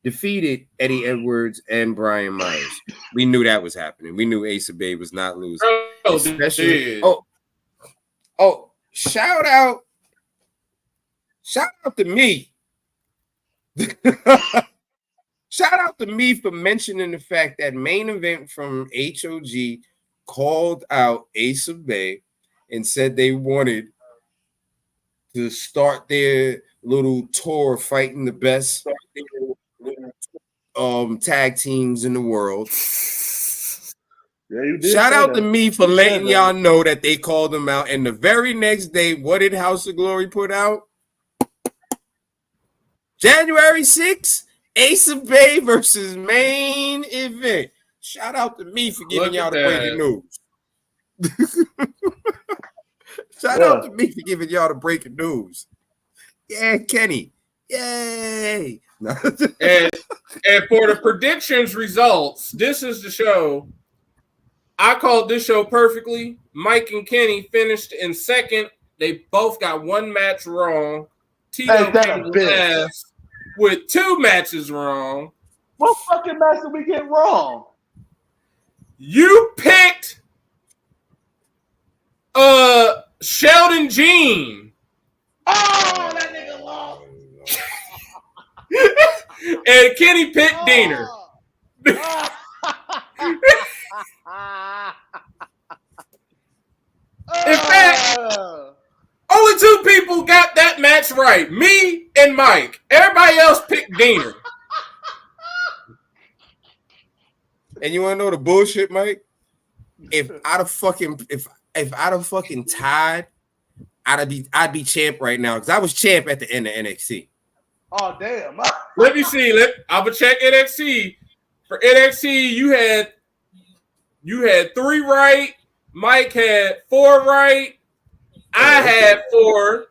defeated Eddie Edwards and Brian Myers. We knew that was happening. We knew Asa Bay was not losing. Shout out to me. Shout out to me for mentioning the fact that Main Event from HOG called out Asa Bay and said they wanted to start their little tour fighting the best tag teams in the world. Yeah, you did. Shout out to me for letting y'all know that they called him out. And the very next day, what did House of Glory put out? January 6th, Ace of Bay versus main event. Shout out to me for giving y'all the breaking news. Shout out to me for giving y'all the breaking news. Yeah, Kenny. Yay. and for the predictions results, this is the show. I called this show perfectly. Mike and Kenny finished in second. They both got one match wrong. Tito came last with 2 matches wrong. What fucking match did we get wrong? You picked Sheldon Jean. Oh, that nigga lost. And Kenny picked Diener. In fact, only 2 people got that match right. Me and Mike. Everybody else picked Diener. And you want to know the bullshit, Mike? If I'd have fucking tied, I'd be champ right now because I was champ at the end of NXT. Oh damn! Let me see. I'm gonna check NXT. For NXT, you had 3 right. Mike had 4 right. I had 4.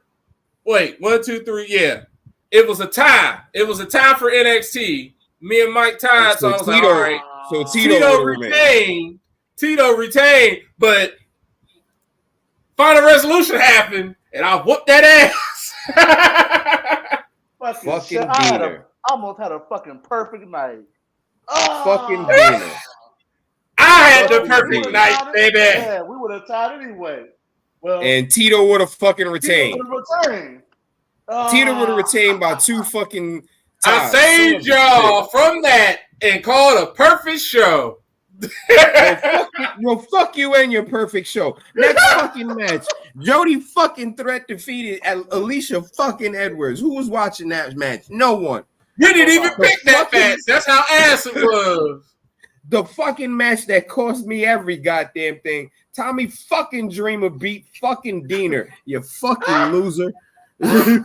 Wait, 1, 2, 3. Yeah, it was a tie. It was a tie for NXT. Me and Mike tied, so I was like, all right. So Tito retained. Tito retained, but final resolution happened, and I whooped that ass. fucking I almost had a fucking perfect night. Oh. Fucking Diener. I had the perfect night, baby. Yeah, we would have tied anyway. Well, and Tito would have fucking retained. Tito would have retained by 2 fucking ties. I saved y'all from that and called a perfect show. Fuck you and your perfect show. Next fucking match. Jody fucking Threat defeated Alicia fucking Edwards. Who was watching that match? No one. You didn't even pick that match. That's how ass it was. The fucking match that cost me every goddamn thing. Tommy fucking Dreamer beat fucking Diener. You fucking loser. Yeah,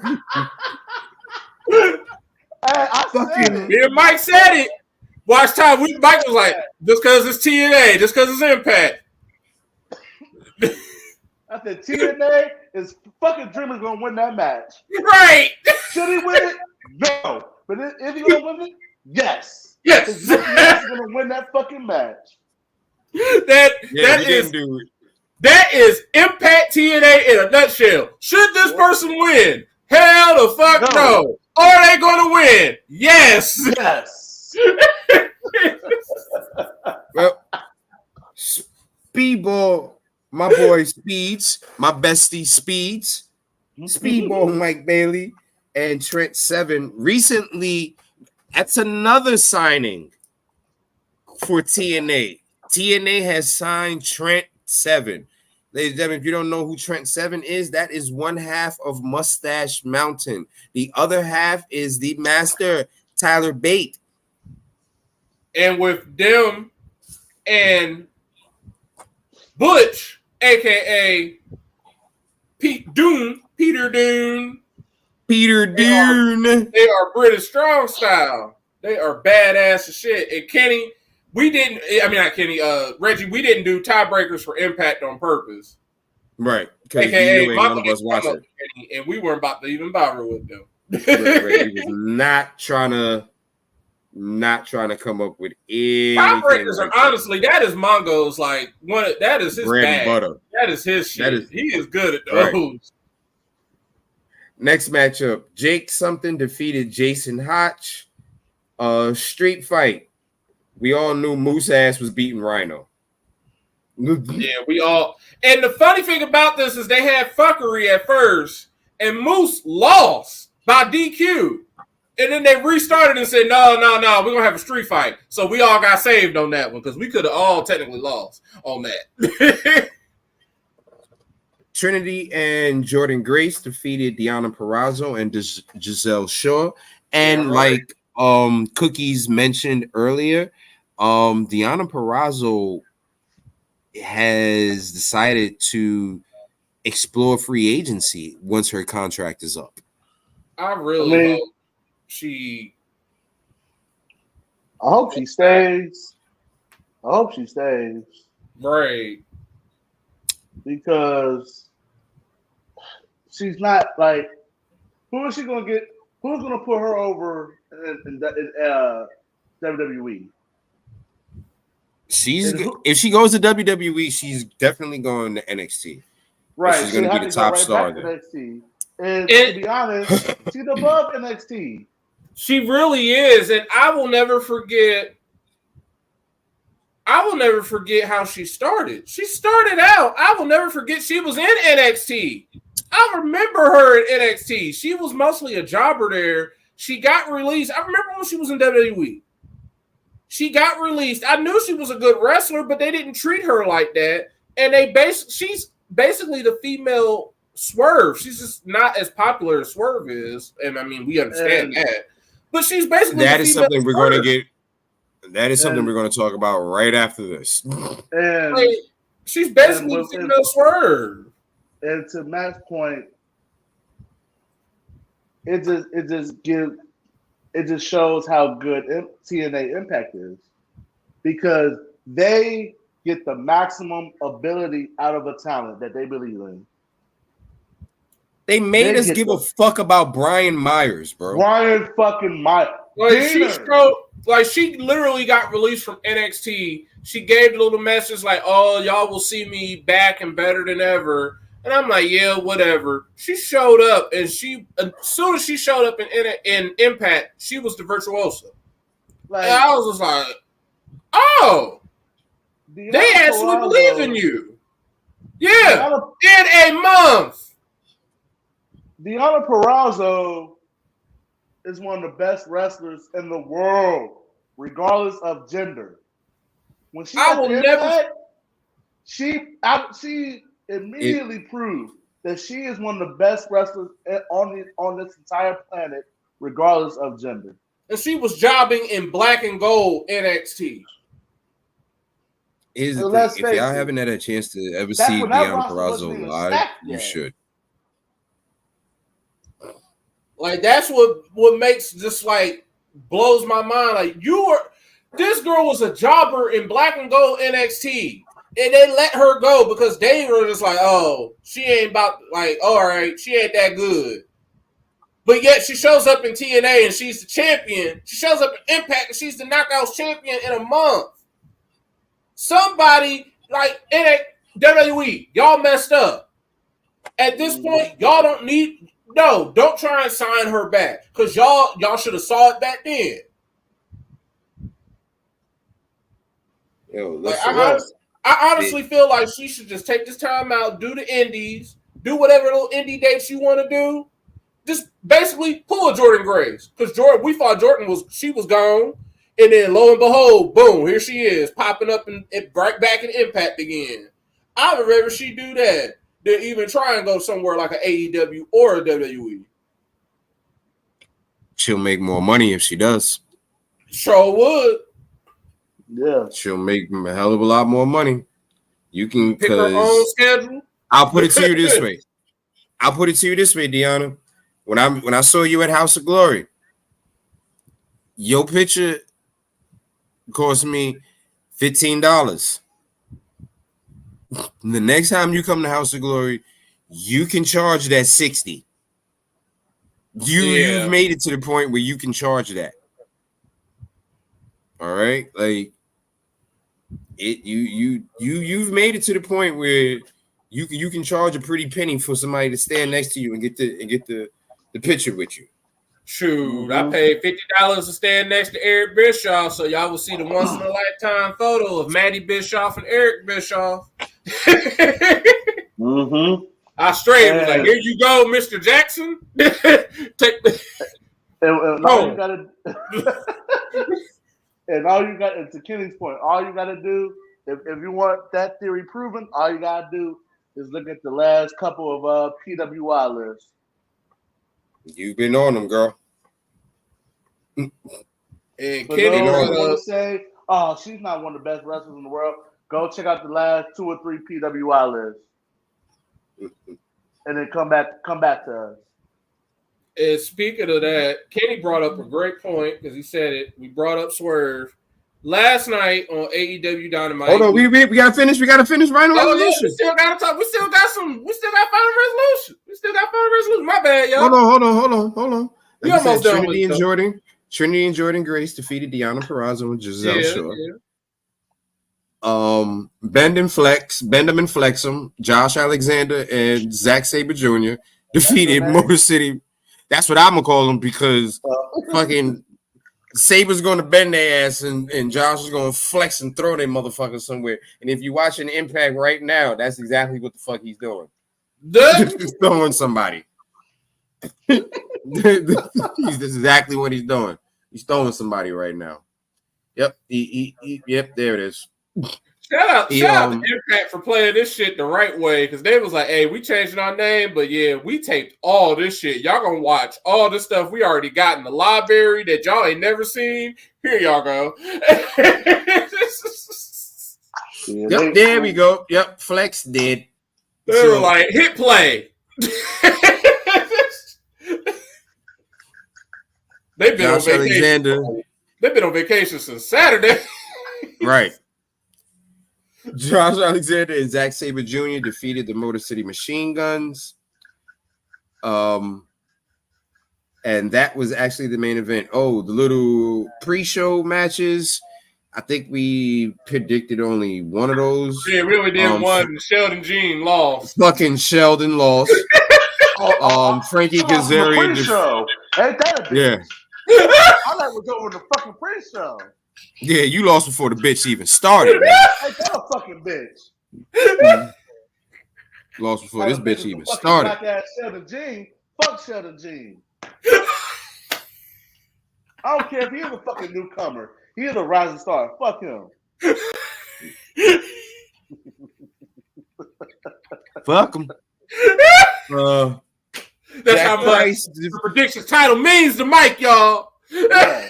Mike said it. Watch time. Mike was like, just because it's TNA, just because it's Impact. I said TNA is fucking Dreamer's gonna win that match. Right. Should he win it? No. But if he gonna win it, yes. Yes. He's gonna win that fucking match. That is Impact TNA in a nutshell. Should this person win? Hell the fuck no. Are they gonna win? Yes. Yes. Well, Speedball, my boy Speeds, my bestie Speeds, Speedball Mike Bailey, and Trent Seven recently. That's another signing for TNA. TNA has signed Trent Seven. Ladies and gentlemen, if you don't know who Trent Seven is, that is one half of Mustache Mountain. The other half is the master, Tyler Bate. And with them and Butch, a.k.a. Peter Dune. They are British strong style. They are badass as shit. And Kenny, Reggie, we didn't do tiebreakers for Impact on purpose. Right. AKA, none of us watching. And we weren't about to even bother with them. Right. He was not trying to come up with anything. Tiebreakers are honestly, that is Mongo's that is his bread bag. And butter. That is his shit. He is good at those. Right. Next matchup, Jake something defeated Jason Hotch. Street fight. We all knew Moose Ass was beating Rhino. Yeah, we all. And the funny thing about this is they had fuckery at first, and Moose lost by DQ. And then they restarted and said, no, we're going to have a street fight. So we all got saved on that one because we could have all technically lost on that. Trinity and Jordan Grace defeated Deonna Purrazzo and Giselle Shaw. And Cookies mentioned earlier, Deonna Purrazzo has decided to explore free agency once her contract is up. I really hope she. I hope she stays. Right. Because she's not like, who is she going to get? Who's going to put her over in WWE? If she goes to WWE, she's definitely going to NXT. Right, she's going to be the top star there. NXT. And to be honest, she's above NXT. She really is, and I will never forget how she started. She started out. I will never forget she was in NXT. I remember her at NXT. She was mostly a jobber there. She got released. I remember when she was in WWE. She got released. I knew she was a good wrestler, but they didn't treat her like that. And she's basically the female Swerve. She's just not as popular as Swerve is. And I mean, we understand that. But she's basically that is something we're going to get. That is something we're going to talk about right after this. And she's basically the female Swerve. And to Matt's point, it just shows how good TNA Impact is, because they get the maximum ability out of a talent that they believe in. They made us give a fuck about Brian Myers, bro. Brian fucking Myers. She literally got released from NXT. She gave a little message like, "Oh, y'all will see me back and better than ever." And I'm like, "Yeah, whatever." She showed up, and as soon as she showed up in Impact, she was the virtuoso. And I was just like, "Oh, they actually believe in you." Yeah, in a month. Deonna Purrazzo is one of the best wrestlers in the world, regardless of gender. When she she immediately proved that she is one of the best wrestlers on this entire planet, regardless of gender. And she was jobbing in black and gold NXT. Here's the thing: if y'all haven't had a chance to ever see Deonna Purrazzo live, you should. Like, that's what makes just like blows my mind. Like, this girl was a jobber in black and gold NXT, and they let her go because they were just like, "Oh, she ain't about all right, she ain't that good." But yet she shows up in TNA and she's the champion. She shows up in Impact and she's the Knockouts champion in a month. Somebody like in WWE, y'all messed up. At this point, y'all don't try and sign her back, because y'all should have saw it back then. I honestly feel like she should just take this time out, do the indies, do whatever little indie dates you want to do. Just basically pull a Jordan Grace, because we thought Jordan was gone, and then lo and behold, boom, here she is popping up and right back in Impact again. I would rather she do that than even try and go somewhere like an AEW or a WWE. She'll make more money if she does. Sure would. Yeah. She'll make a hell of a lot more money. You can pick her own schedule. I'll put it to you this way. Deonna. When I saw you at House of Glory, your picture cost me $15. The next time you come to House of Glory, you can charge that $60. You've made it to the point where you can charge that. All right, like you've made it to the point where you can charge a pretty penny for somebody to stand next to you and get the picture with you. Shoot, I paid $50 to stand next to Eric Bischoff, so y'all will see the once in a lifetime photo of Maddie Bischoff and Eric Bischoff. I straight was like, "Here you go, Mr. Jackson." Take the and all you gotta and to Kenny's point, all you gotta do if you want that theory proven, all you gotta do is look at the last couple of PWI lists. You've been on them, girl. And Kenny want to say, "Oh, she's not one of the best wrestlers in the world." Go check out the last 2 or 3 PWI lists, and then come back to us. And speaking of that, Kenny brought up a great point because he said it. We brought up Swerve last night on AEW Dynamite. Hold on, we gotta finish. We gotta finish right on resolution. Yeah, we still gotta talk. We still got final resolution. My bad, y'all. Hold on. We almost done Trinity and Jordan Grace defeated Deonna Purrazzo and Giselle Shaw. Yeah. Bend and Flex, Bend 'em and Flex 'em, Josh Alexander and Zack Sabre Jr. defeated Motor City. That's what I'm gonna call them because fucking Sabre's gonna bend their ass and Josh is gonna flex and throw their motherfucker somewhere. And if you're watching Impact right now, that's exactly what the fuck he's doing. He's throwing somebody. That's exactly what he's doing. He's throwing somebody right now. Yep. Yep, there it is. Shout out to Impact for playing this shit the right way because they was like, hey, we changing our name, but yeah, we taped all this shit. Y'all gonna watch all this stuff we already got in the library that y'all ain't never seen. Here y'all go. Yep, there we go. Yep, Flex did. They were like, hit play. They've been on vacation. Alexander. They've been on vacation since Saturday. Right. Josh Alexander and Zack Sabre Jr. defeated the Motor City Machine Guns. And that was actually the main event. Oh, the little pre-show matches. I think we predicted only one of those. Yeah, we only did one. Sheldon Jean lost. Fucking Sheldon lost. Frankie Kazarian. Ain't that a bitch? Yeah. I like was over the fucking pre-show. Yeah, you lost before the bitch even started. Ain't that a fucking bitch? Lost before this bitch even started. Black-ass Sheldon Jean. Fuck Sheldon Jean. I don't care if he is a fucking newcomer. He is a rising star. Fuck him. Fuck him. That's how much the predictions title means to Mike, y'all. Yeah.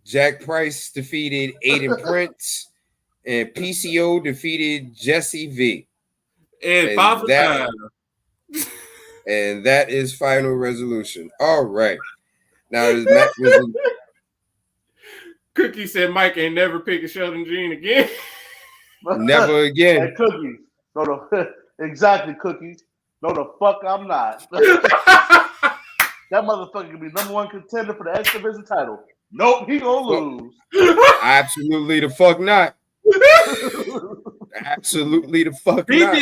Jack Price defeated Aiden Prince, and PCO defeated Jesse V. And that is final resolution. All right. Now, Cookie said Mike ain't never picking Sheldon Jean again. Never again. Hey, Cookie. Exactly, Cookie. No, the fuck I'm not. That motherfucker can be number one contender for the X Division title. Nope, he gonna lose. Absolutely the fuck not. Absolutely the fuck not.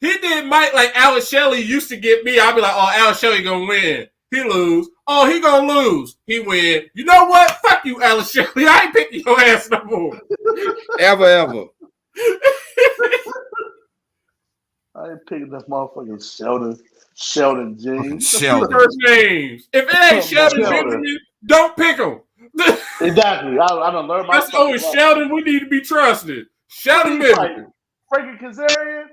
He did Mike like Alex Shelley used to get me. I'd be like, oh, Alex Shelley gonna win. He lose. Oh, he gonna lose. He win. You know what? Fuck you, Alex Shelley. I ain't picking your ass no more. Ever. I ain't picking that motherfucking Sheldon Jean. Sheldon. First names. If it ain't Sheldon Jean, don't pick him. Exactly. I don't learn my. That's always Sheldon. We need to be trusted. Sheldon Benjamin. Frankie Kazarian.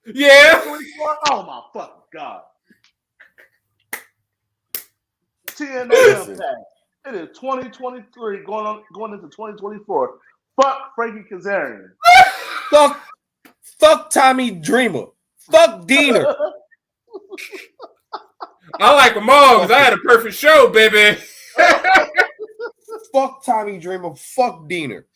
Yeah. Oh my fucking god. TNA Impact. It is 2023 going into 2024. Fuck Frankie Kazarian. Fuck Tommy Dreamer. Fuck Diener. I like them all because I had a perfect show, baby. Fuck Tommy Dreamer. Fuck Diener.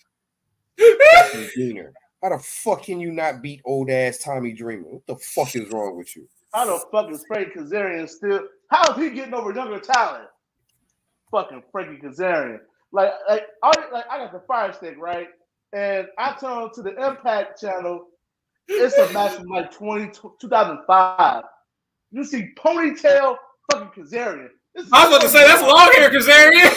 How the fuck can you not beat old ass Tommy Dreamer? What the fuck is wrong with you? How the fuck is Frankie Kazarian still? How is he getting over younger talent? Fucking Frankie Kazarian. Like I got the Fire Stick, right? And I turned to the Impact channel. It's a match from like 2005. You see ponytail fucking Kazarian. I was about to say that's long hair Kazarian.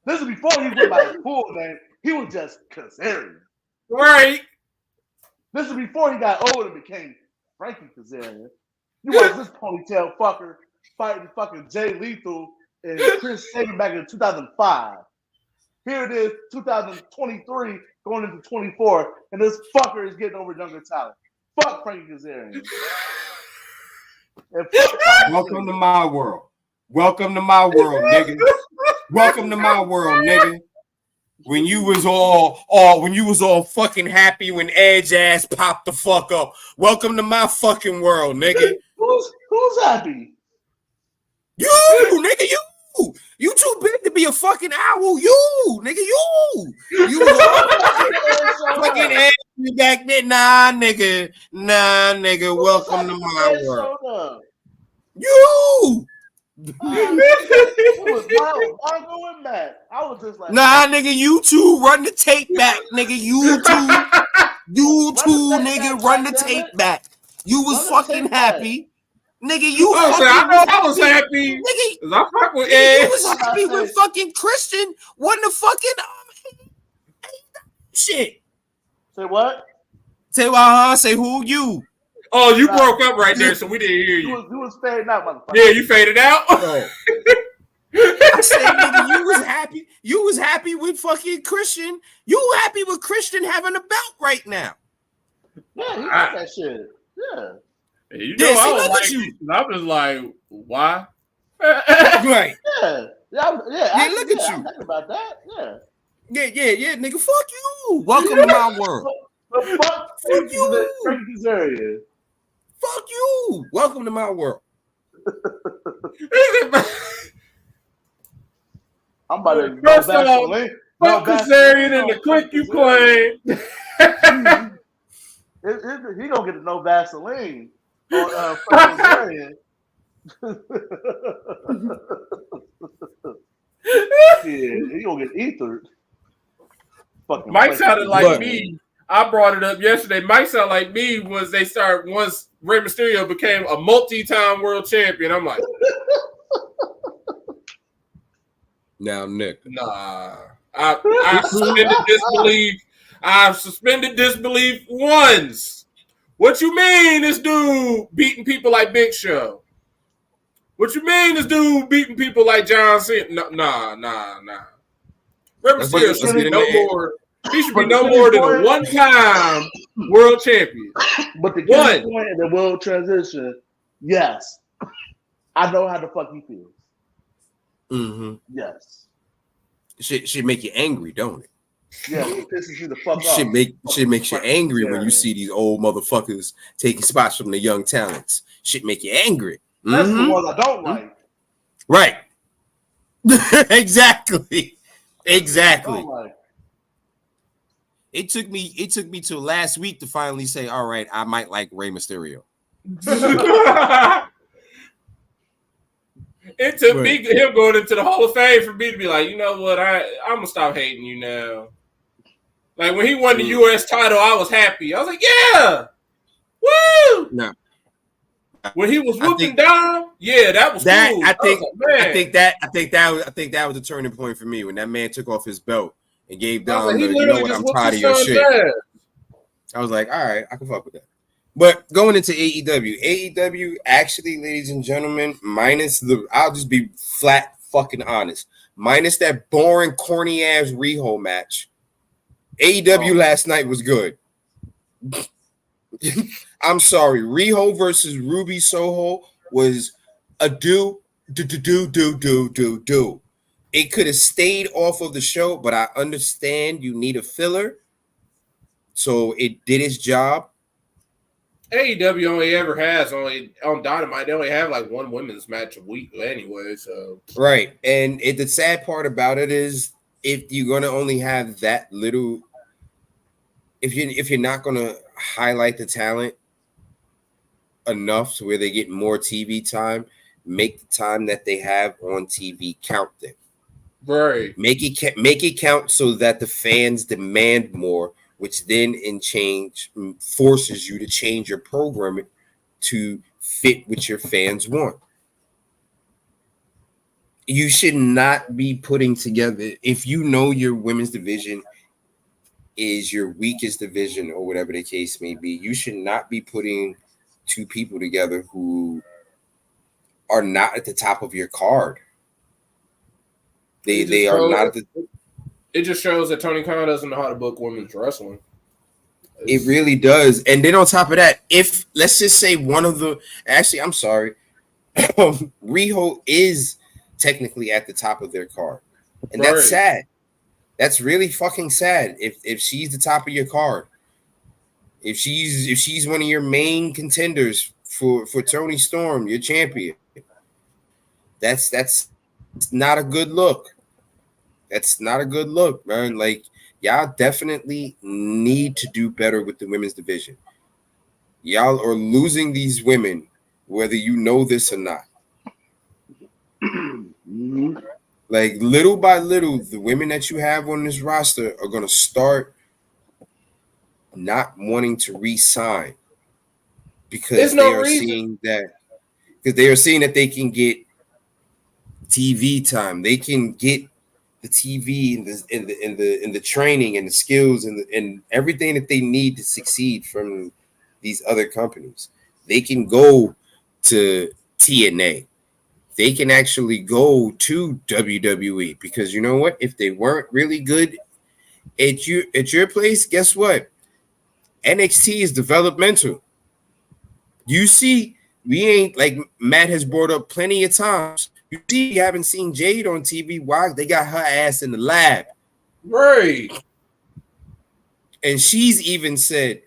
This is before he went by his full name. He was just Kazarian. Right. This is before he got old and became Frankie Kazarian. You watch this ponytail fucker fighting fucking Jay Lethal and Chris Sabin back in 2005. Here it is, 2023, going into 24, and this fucker is getting over younger talent. Fuck Frankie Kazarian. Welcome to my world. Welcome to my world, nigga. Welcome to my world, nigga. When you was all fucking happy when Edge ass popped the fuck up. Welcome to my fucking world, nigga. Who's happy? You, nigga, you. You too big to be a fucking owl. You, nigga, you. You was all fucking Edge back then. Nah, nigga. Welcome to my world. You. It was Mongo and Matt. I was just like, nah, nigga, you two run the tape back, nigga. You two, nigga, run the tape back. You was fucking happy, nigga. You I was happy, nigga. I fuck with Edge. You was happy with fucking Christian. Won the fucking shit. Say what? Say who you? Oh, you broke up right there, so we didn't hear you. You was fading out, motherfucker. Yeah, you faded out. Oh. I said, nigga, you was happy. You was happy with fucking Christian. You happy with Christian having a belt right now. Yeah, he got that shit. Yeah. You know, I was like, you. I was like, why? Right. Yeah. Look at you. I'm thinking about that. Yeah. Yeah, nigga. Fuck you. Welcome to my world. Fuck you. Fuck you. Welcome to my world. I'm about to first off, fuck Kazarian and the click you playing. He gonna get no Vaseline on Kazarian. Yeah, he gonna get ethered. Mike sounded like me. I brought it up yesterday. Mike sounded like me once Rey Mysterio became a multi-time world champion. I'm like, now, Nick. Nah. I suspended disbelief. I've suspended disbelief once. What you mean this dude beating people like Big Show? What you mean this dude beating people like John Cena? Nah. Rey Mysterio should be no more. He should be no more than a one-time world champion. But the key point in the world transition, yes, I know how the fuck he feels. Mm-hmm. Yes. Should make you angry, don't it? Yeah, it pisses you the fuck off. Shit makes you angry when you see these old motherfuckers taking spots from the young talents. Shit make you angry. That's the ones I don't like. Right. Exactly. It took me till last week to finally say, all right, I might like Rey Mysterio. It took me him going into the Hall of Fame for me to be like, you know what, I'm gonna stop hating you now. Like when he won the US title, I was happy. I was like, yeah, woo! No. When he was whooping down, yeah, that was cool. I think that was a turning point for me when that man took off his belt and gave Dom you know what, I'm tired of your shit. Dad. I was like, all right, I can fuck with that. But going into AEW actually, ladies and gentlemen, I'll just be flat fucking honest, minus that boring, corny ass Riho match, AEW last night was good. I'm sorry, Riho versus Ruby Soho was a do. It could have stayed off of the show, but I understand you need a filler. So it did its job. AEW only ever has on Dynamite. They only have like one women's match a week anyway. So right, and the sad part about it is if you're gonna only have that little, if you're not gonna highlight the talent enough to where they get more TV time, make the time that they have on TV count them. Right. Make it count so that the fans demand more, which then forces you to change your programming to fit what your fans want. You should not be putting together, if you know your women's division is your weakest division or whatever the case may be, you should not be putting two people together who are not at the top of your card. They are not. It just shows that Tony Khan doesn't know how to book women's wrestling. It really does. And then on top of that, if let's just say one of the Riho is technically at the top of their card. And that's sad. That's really fucking sad. If she's the top of your card, if she's one of your main contenders for Tony Storm, your champion, that's not a good look. That's not a good look, man. Like, y'all definitely need to do better with the women's division. Y'all are losing these women, whether you know this or not. Like, little by little, the women that you have on this roster are going to start not wanting to re-sign because they are seeing that they can get TV time. They can get the TV and the training and the skills and everything that they need to succeed from these other companies. They can go to TNA. They can actually go to WWE because you know what? If they weren't really good at your place, guess what? NXT is developmental. You see, we ain't, like Matt has brought up plenty of times. You see, you haven't seen Jade on TV. Why? They got her ass in the lab. Right. And she's even said,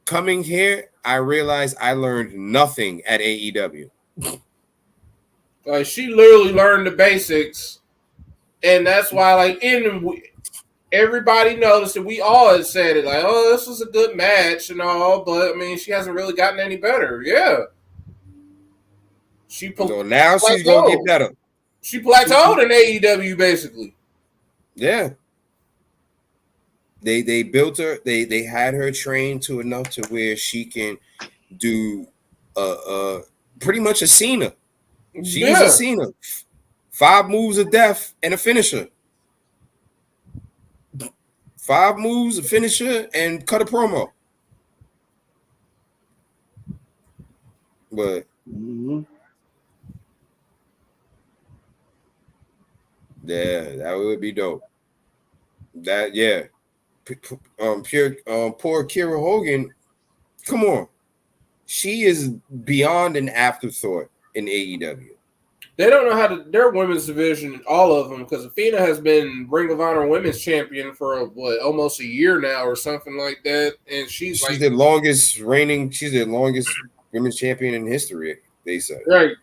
coming here, I realized I learned nothing at AEW. Like, she literally learned the basics. And that's why, like, everybody noticed it. We all had said it, like, oh, this was a good match and all, but, I mean, she hasn't really gotten any better. Yeah. Now she's going to get better. She plateaued in AEW, basically. Yeah. They built her. They had her trained to enough to where she can do pretty much a Cena. She was a Cena. 5 moves of death and a finisher. 5 moves, a finisher, and cut a promo. But yeah, that would be dope. That poor Kira Hogan. Come on, she is beyond an afterthought in AEW. They don't know how to. Their women's division, all of them, because Athena has been Ring of Honor Women's Champion for almost a year now, or something like that, and she's the longest reigning. She's the longest women's champion in history. They say right.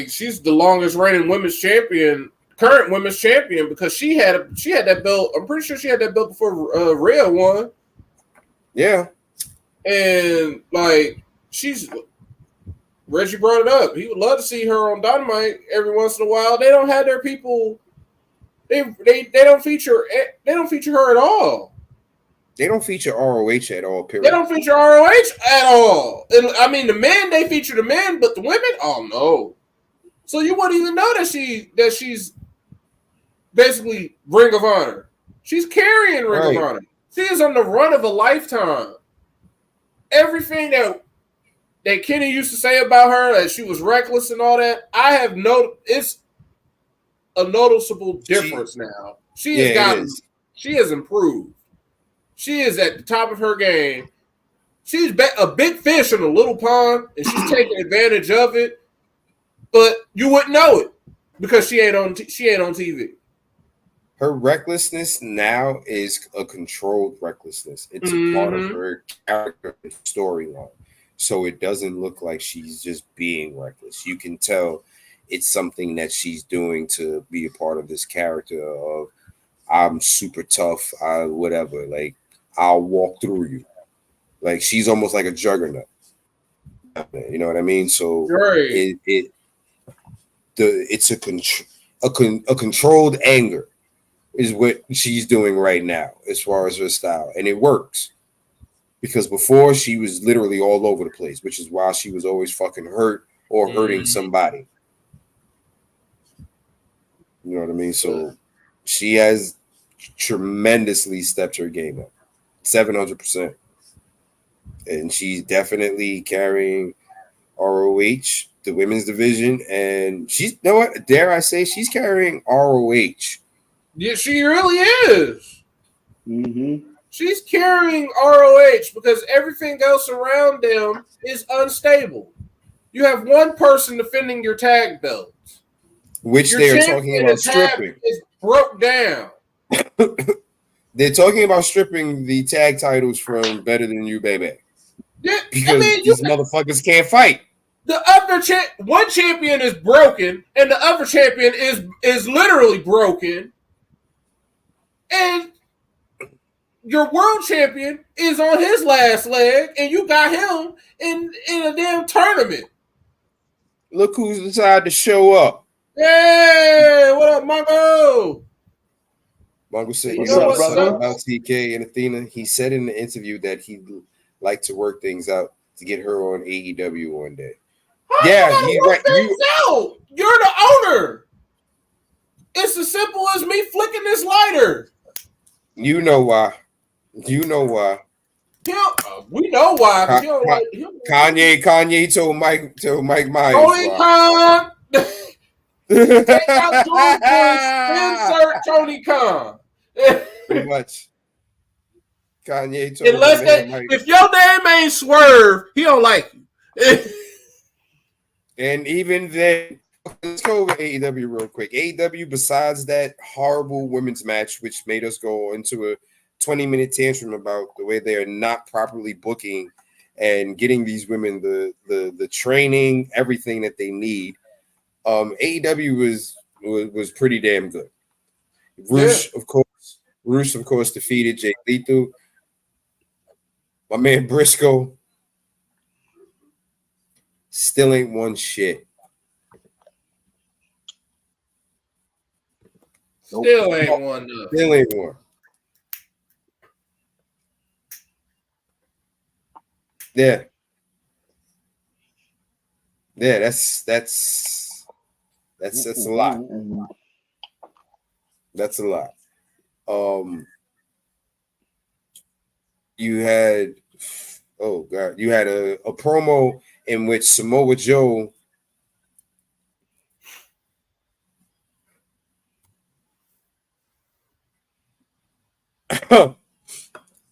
She's the longest reigning women's champion. Current women's champion, because she had that belt. I'm pretty sure she had that belt before Rhea won. Yeah, and like Reggie brought it up. He would love to see her on Dynamite every once in a while. They don't have their people. They don't feature. They don't feature her at all. They don't feature ROH at all. Period. They don't feature ROH at all. And I mean, the men, they feature the men, but the women, oh no. So you wouldn't even know that she's basically Ring of Honor. She's carrying Ring of Honor. She is on the run of a lifetime. Everything that Kenny used to say about her, that she was reckless and all that, it's a noticeable difference now. She has improved. She is at the top of her game. She's a big fish in a little pond, and she's taking advantage of it. But you wouldn't know it because she ain't on TV. Her recklessness now is a controlled recklessness. It's a part of her character storyline. So it doesn't look like she's just being reckless. You can tell it's something that she's doing to be a part of this character of, I'm super tough, whatever. Like, I'll walk through you. Like, she's almost like a juggernaut. You know what I mean? So it's a controlled anger is what she's doing right now as far as her style, and it works. Because before she was literally all over the place, which is why she was always fucking hurt or hurting somebody. You know what I mean? So she has tremendously stepped her game up, 700%. And she's definitely carrying ROH, the women's division, and she's, you know what? Dare I say, she's carrying ROH. Yeah, she really is. She's carrying ROH because everything else around them is unstable. You have one person defending your tag belts, which they are talking about stripping. broke down. They're talking about stripping the tag titles from Better Than You, baby. Yeah, Because these motherfuckers can't fight. The other one champion is broken, and the other champion is literally broken, and your world champion is on his last leg, and you got him in a damn tournament. Look who's decided to show up. Hey, what up, Mongo? Mongo said, you know what's up about TK and Athena? He said in the interview that he'd like to work things out to get her on AEW one day. Yeah, you're right. You're the owner. It's as simple as me flicking this lighter. You know why. You know why. We know why. Kanye told Mike Myers. Tony Khan. Take out George Bush, insert Tony Khan. Pretty much. Kanye told if your name ain't Swerve, he don't like you. And even then, let's go over AEW real quick. AEW, besides that horrible women's match, which made us go into a 20-minute tantrum about the way they are not properly booking and getting these women the training, everything that they need. AEW was pretty damn good. Roosh, of course, defeated Jay Lethal. My man Briscoe still ain't won shit. Still ain't won nothing. Still ain't won. Yeah. Yeah, that's a lot. That's a lot. You had a promo in which Samoa Joe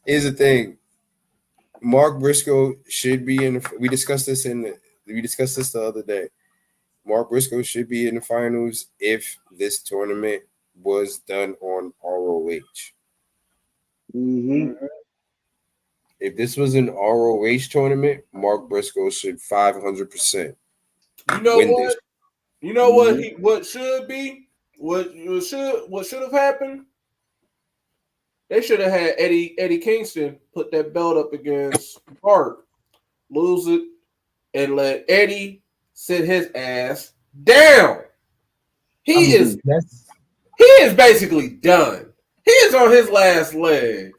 here's the thing. Mark Briscoe should be in we discussed this the other day. Mark Briscoe should be in the finals if this tournament was done on ROH. Mm-hmm. If this was an ROH tournament, Mark Briscoe should 500%. You know what? This. You know what? What should be? What should have happened? They should have had Eddie Kingston put that belt up against Hart, lose it, and let Eddie sit his ass down. He is basically done. He is on his last leg.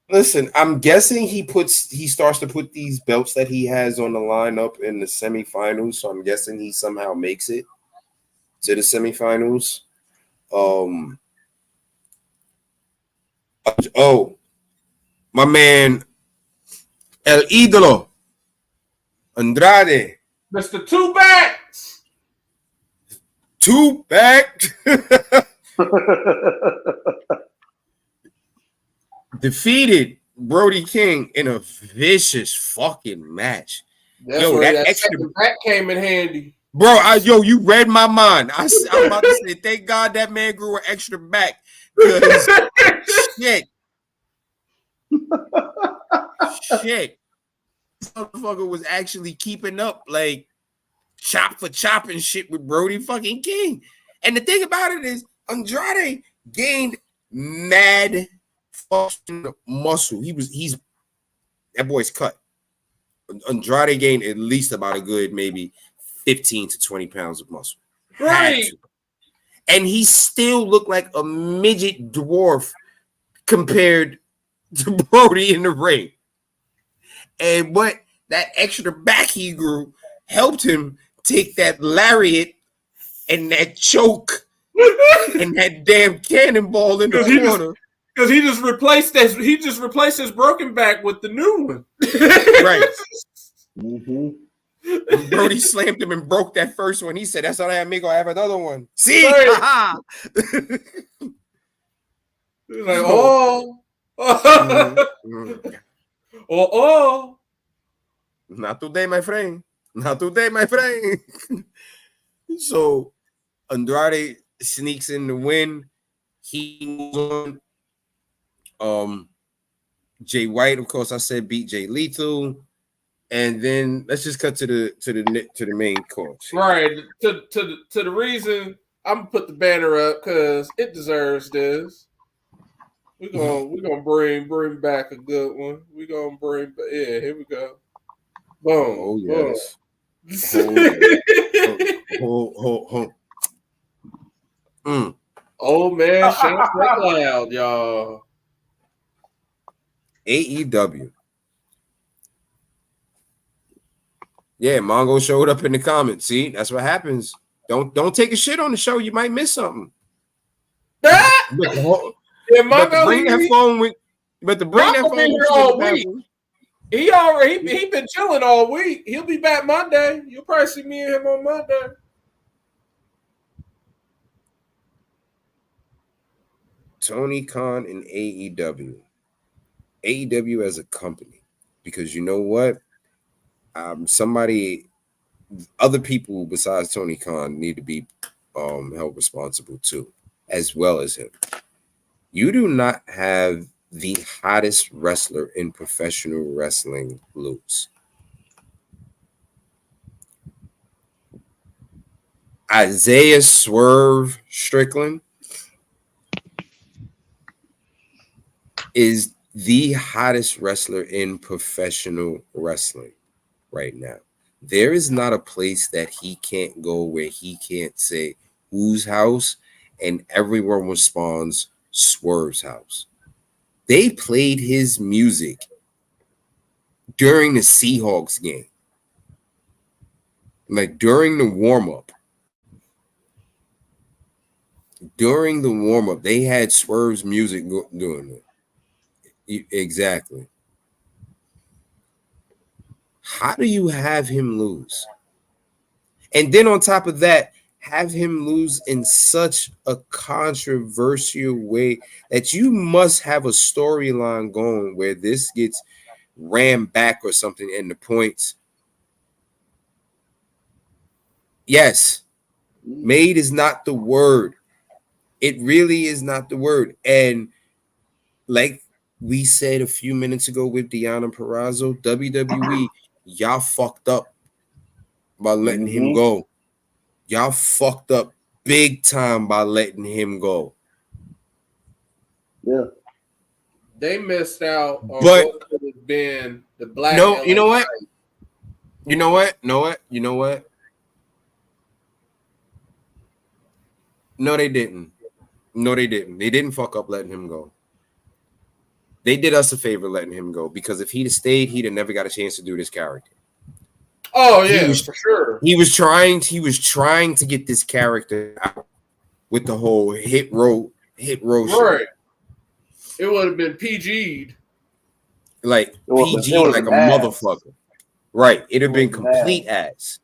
Listen, I'm guessing he starts to put these belts that he has on the lineup in the semifinals. So I'm guessing he somehow makes it to the semifinals. My man El Idolo Andrade, Mr. Two Backs. Two back. Defeated Brody King in a vicious fucking match. That's where that extra back came in handy. Bro, you read my mind. I'm about to say, thank God that man grew an extra back. Shit. Shit. This motherfucker was actually keeping up, like, chop for chop and shit with Brody fucking King. And the thing about it is, Andrade gained mad fucking muscle. He's that boy's cut. Andrade gained at least about a good maybe 15 to 20 pounds of muscle. Right. And he still looked like a midget dwarf compared to Brody in the ring. And what that extra back he grew helped him take that lariat and that choke and that damn cannonball in the corner. Because he just replaced his broken back with the new one. Right. Mm-hmm. Brody slammed him and broke that first one. He said, "That's all I have, amigo. I have another one." See? Right. Like, oh. Oh. Not today, my friend. Not today, my friend. So Andrade sneaks in the win. he moves on. Jay White, of course, I said beat Jay Lethal, and then let's just cut to the main course. Right. To the reason I'm gonna put the banner up because it deserves this. We're gonna bring back a good one. We're gonna bring here we go. Boom. Oh yes. Hold. Oh man, shots that loud, y'all. AEW. Yeah, Mongo showed up in the comments. See, that's what happens. Don't take a shit on the show. You might miss something. Yeah, Mongo, bring that phone with. But to bring that phone here all week. He been chilling all week. He'll be back Monday. You'll probably see me and him on Monday. Tony Khan and AEW. AEW as a company, because you know what? Other people besides Tony Khan need to be held responsible too, as well as him. You do not have the hottest wrestler in professional wrestling lose. Isaiah Swerve Strickland is the hottest wrestler in professional wrestling right now. There is not a place that he can't go where he can't say whose house, and everyone responds Swerve's house. They played his music during the Seahawks game, like during the warm-up. During the warm-up, they had Swerve's music doing it. Exactly. How do you have him lose? And then on top of that, have him lose in such a controversial way that you must have a storyline going where this gets rammed back or something in the points. Yes, made is not the word. It really is not the word. And like we said a few minutes ago with Deonna Purrazzo, WWE, y'all fucked up by letting him go. Y'all fucked up big time by letting him go. Yeah. They missed out on what could have been the black. No, you know what? You know what? No, they didn't. They didn't fuck up letting him go. They did us a favor letting him go, because if he'd have stayed, he'd have never got a chance to do this character. Oh yeah, for sure. He was trying to get this character out with the whole hit row right. Shit. It would have been PG'd. Like PG like a motherfucker. Right. It'd have been complete ass.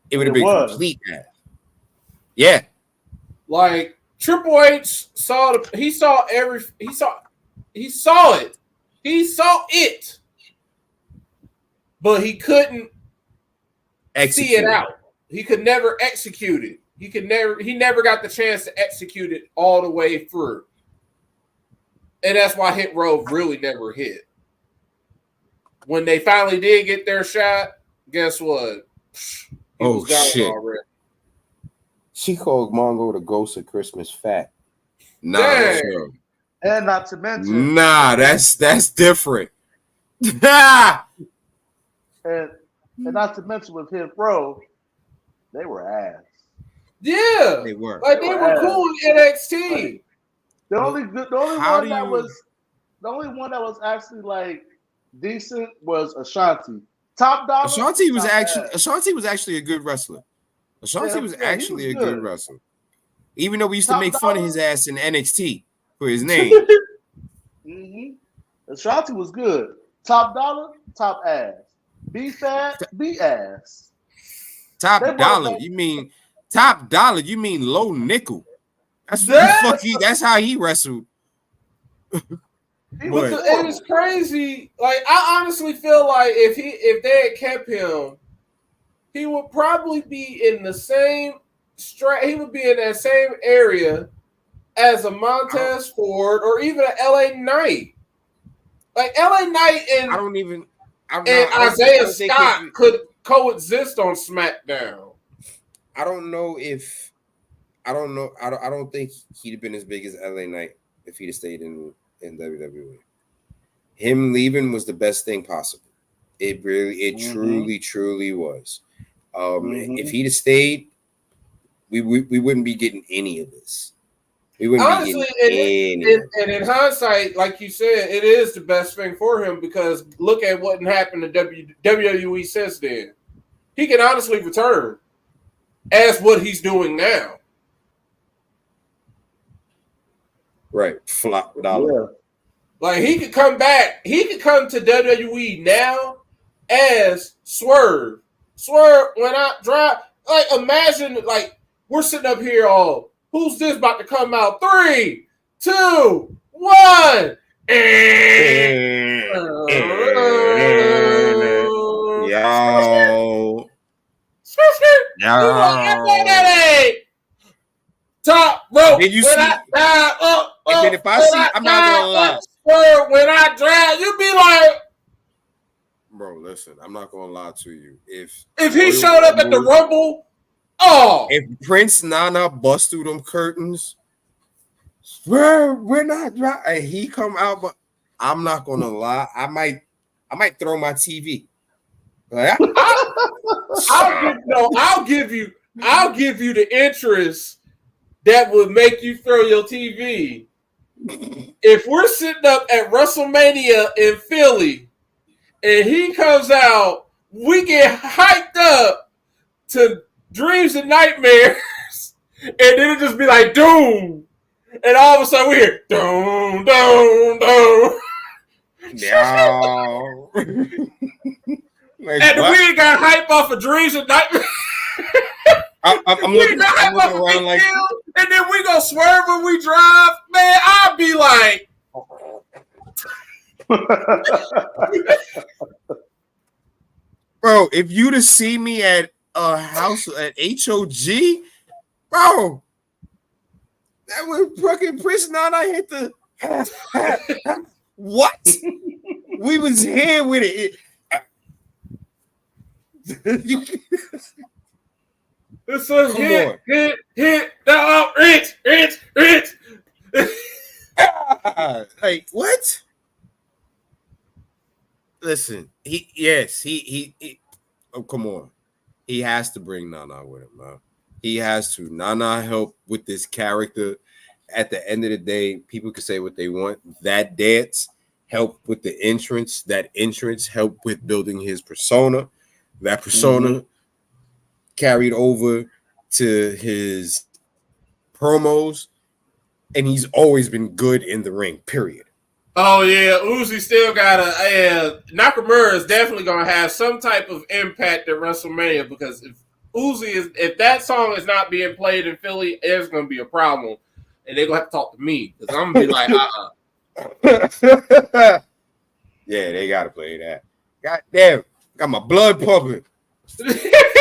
It would have been complete ass. Yeah. Like Triple H saw it. He saw it. But he couldn't see it out. He could never execute it. He never got the chance to execute it all the way through. And that's why Hit Row really never hit. When they finally did get their shot, guess what? Oh shit. Already. She called Mongo the ghost of Christmas fat. Nah, sure. And not to mention, that's different. and not to mention with Hit Row, they were ass. Yeah, they were. Like they were cool in NXT. Like, the only one that was actually like decent was Ashanti. Top Dollar. Ashanti was actually a good wrestler. Ashanti was actually a good wrestler. Even though we used to make fun of his ass in NXT for his name. Ashanti was good. Top Dollar, top ass. Be fat, be ass. Top Dollar, you mean Top Dollar? You mean Low Nickel? That's how he wrestled. It was crazy. Like I honestly feel like if they had kept him, he would probably be in the same he would be in that same area as a Montez Ford or even an LA Knight. Like LA Knight and Isaiah Scott could coexist on SmackDown. I don't think he'd have been as big as LA Knight if he'd have stayed in WWE. Him leaving was the best thing possible. It truly was. If he'd have stayed, we wouldn't be getting any of this. We wouldn't honestly, and in hindsight, like you said, it is the best thing for him because look at what happened to WWE since then. He can honestly return as what he's doing now. Right. Flop dollar. Yeah. Like he could come back. He could come to WWE now as Swerve. Swerve, when I drive, like imagine like we're sitting up here all, who's this about to come out? 3, 2, 1. Yo. Top rope. Did you see? And then if I see, I'm not gonna lie. When I drive, you be like, bro, listen, I'm not gonna lie to you. If he showed up at the Rumble, if Prince Nana bust through them curtains, we're not driving, and he come out, but I'm not gonna lie, I might throw my TV. Like, I'll give you the interest that would make you throw your TV. If we're sitting up at WrestleMania in Philly and he comes out, we get hyped up to Dreams and Nightmares, and then it just be like doom, and all of a sudden we hear doom, doom, doom. No. Like, and we ain't got hype off of Dreams and Nightmares. I'm looking around like, and then we go swerve when we drive. Man, I'll be like, bro, if you'd have seen me at a house at HOG, bro, that was fucking Prince Nana hit the what? We was here with it. This was hit, no, Rich. Like what? Listen, he oh, come on. He has to bring Nana with him, man. He has to. Nana help with this character. At the end of the day, people can say what they want. That dance helped with the entrance. That entrance helped with building his persona. That persona carried over to his promos, and he's always been good in the ring, period. Oh, yeah. Uzi still got Nakamura is definitely going to have some type of impact at WrestleMania because if that song is not being played in Philly, there's going to be a problem. And they're going to have to talk to me because I'm going to be like, Yeah, they got to play that. God damn. Got my blood pumping.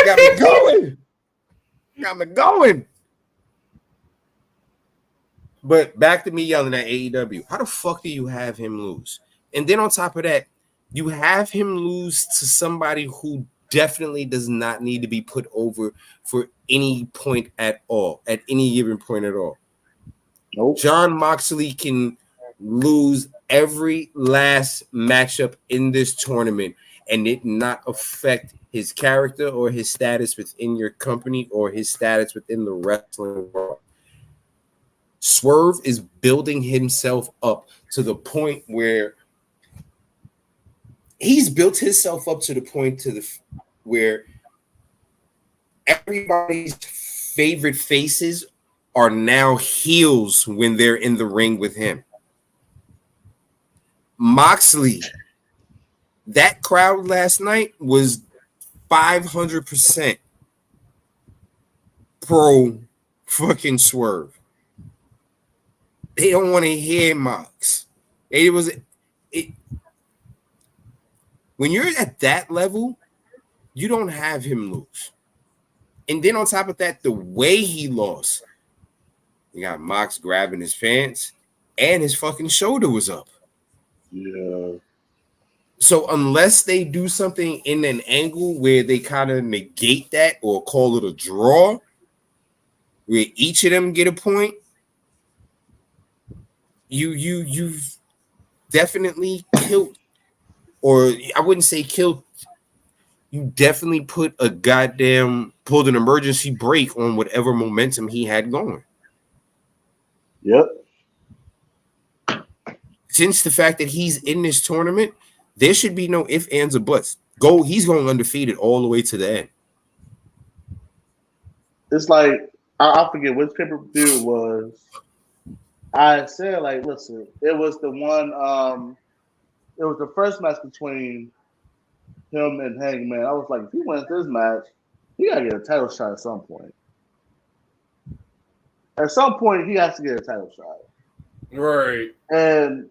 Got me going. But back to me yelling at AEW. How the fuck do you have him lose? And then on top of that, you have him lose to somebody who definitely does not need to be put over for any point at all, at any given point at all. Nope. Jon Moxley can lose every last matchup in this tournament and it not affect his character or his status within your company or his status within the wrestling world. Swerve is building himself up to the point where he's built himself up to the point where everybody's favorite faces are now heels when they're in the ring with him. Moxley, that crowd last night was 500% pro fucking Swerve. They don't want to hear Mox. When you're at that level, you don't have him lose. And then on top of that, the way he lost, You got Mox grabbing his pants, and his fucking shoulder was up. Yeah. So unless they do something in an angle where they kind of negate that or call it a draw, where each of them get a point, you've definitely killed, or I wouldn't say killed. You definitely pulled an emergency brake on whatever momentum he had going. Yep. Since the fact that he's in this tournament, there should be no ifs, ands, or buts. He's going undefeated all the way to the end. It's like, I forget which pay-per-view it was. I said, like, listen, it was the one, it was the first match between him and Hangman. I was like, if he wins this match, he got to get a title shot at some point. At some point, he has to get a title shot. Right. And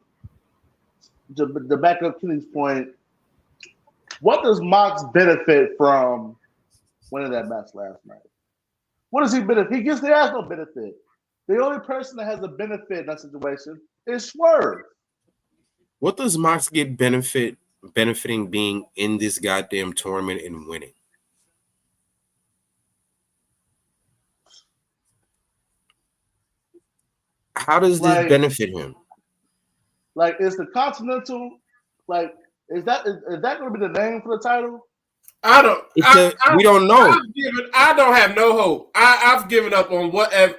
to back up Kenny's point, what does Mox benefit from winning that match last night? What does he benefit? He has no benefit. The only person that has a benefit in that situation is Swerve. What does Mox get benefiting being in this goddamn tournament and winning? How does this benefit him? Like, is the Continental, like, is that going to be the name for the title? We don't know. I don't have no hope. I've given up on whatever.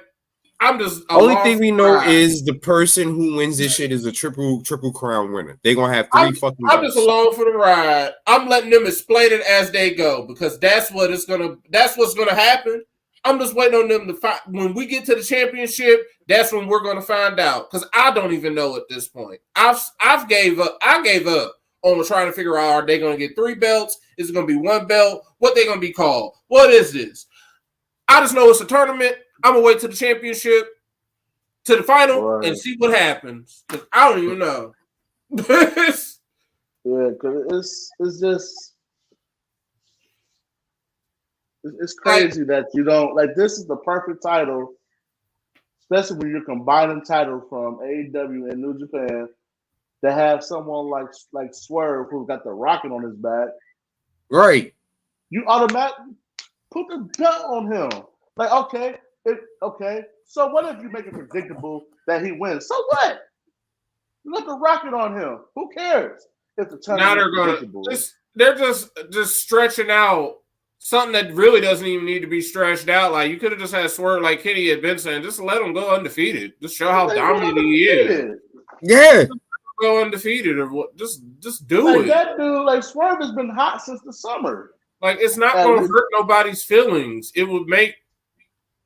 I'm just only thing we know is the person who wins this shit is a triple crown winner. They're gonna have three fucking. I'm just along for the ride. I'm letting them explain it as they go because that's what's gonna happen. I'm just waiting on them to find when we get to the championship. That's when we're gonna find out because I don't even know at this point. I've gave up. I gave up on trying to figure out are they gonna get 3 belts? Is it gonna be 1 belt? What they gonna be called? What is this? I just know it's a tournament. I'm gonna wait to the championship, to the final, and see what happens. I don't even know. Yeah, because it's just it's crazy that you don't like. This is the perfect title, especially when you're combining titles from AEW and New Japan. To have someone like Swerve who's got the rocket on his back, right? You automatically put the belt on him. Like, okay. So what if you make it predictable that he wins? So what? You let the rocket on him. Who cares if the tournament is predictable? They're just stretching out something that really doesn't even need to be stretched out. Like you could have just had Swerve, like Kenny had been saying, just let him go undefeated. Just show how dominant he is. Yeah. Go undefeated or what? Just do like it. That dude, like Swerve, has been hot since the summer. Like it's not going to hurt nobody's feelings. It would make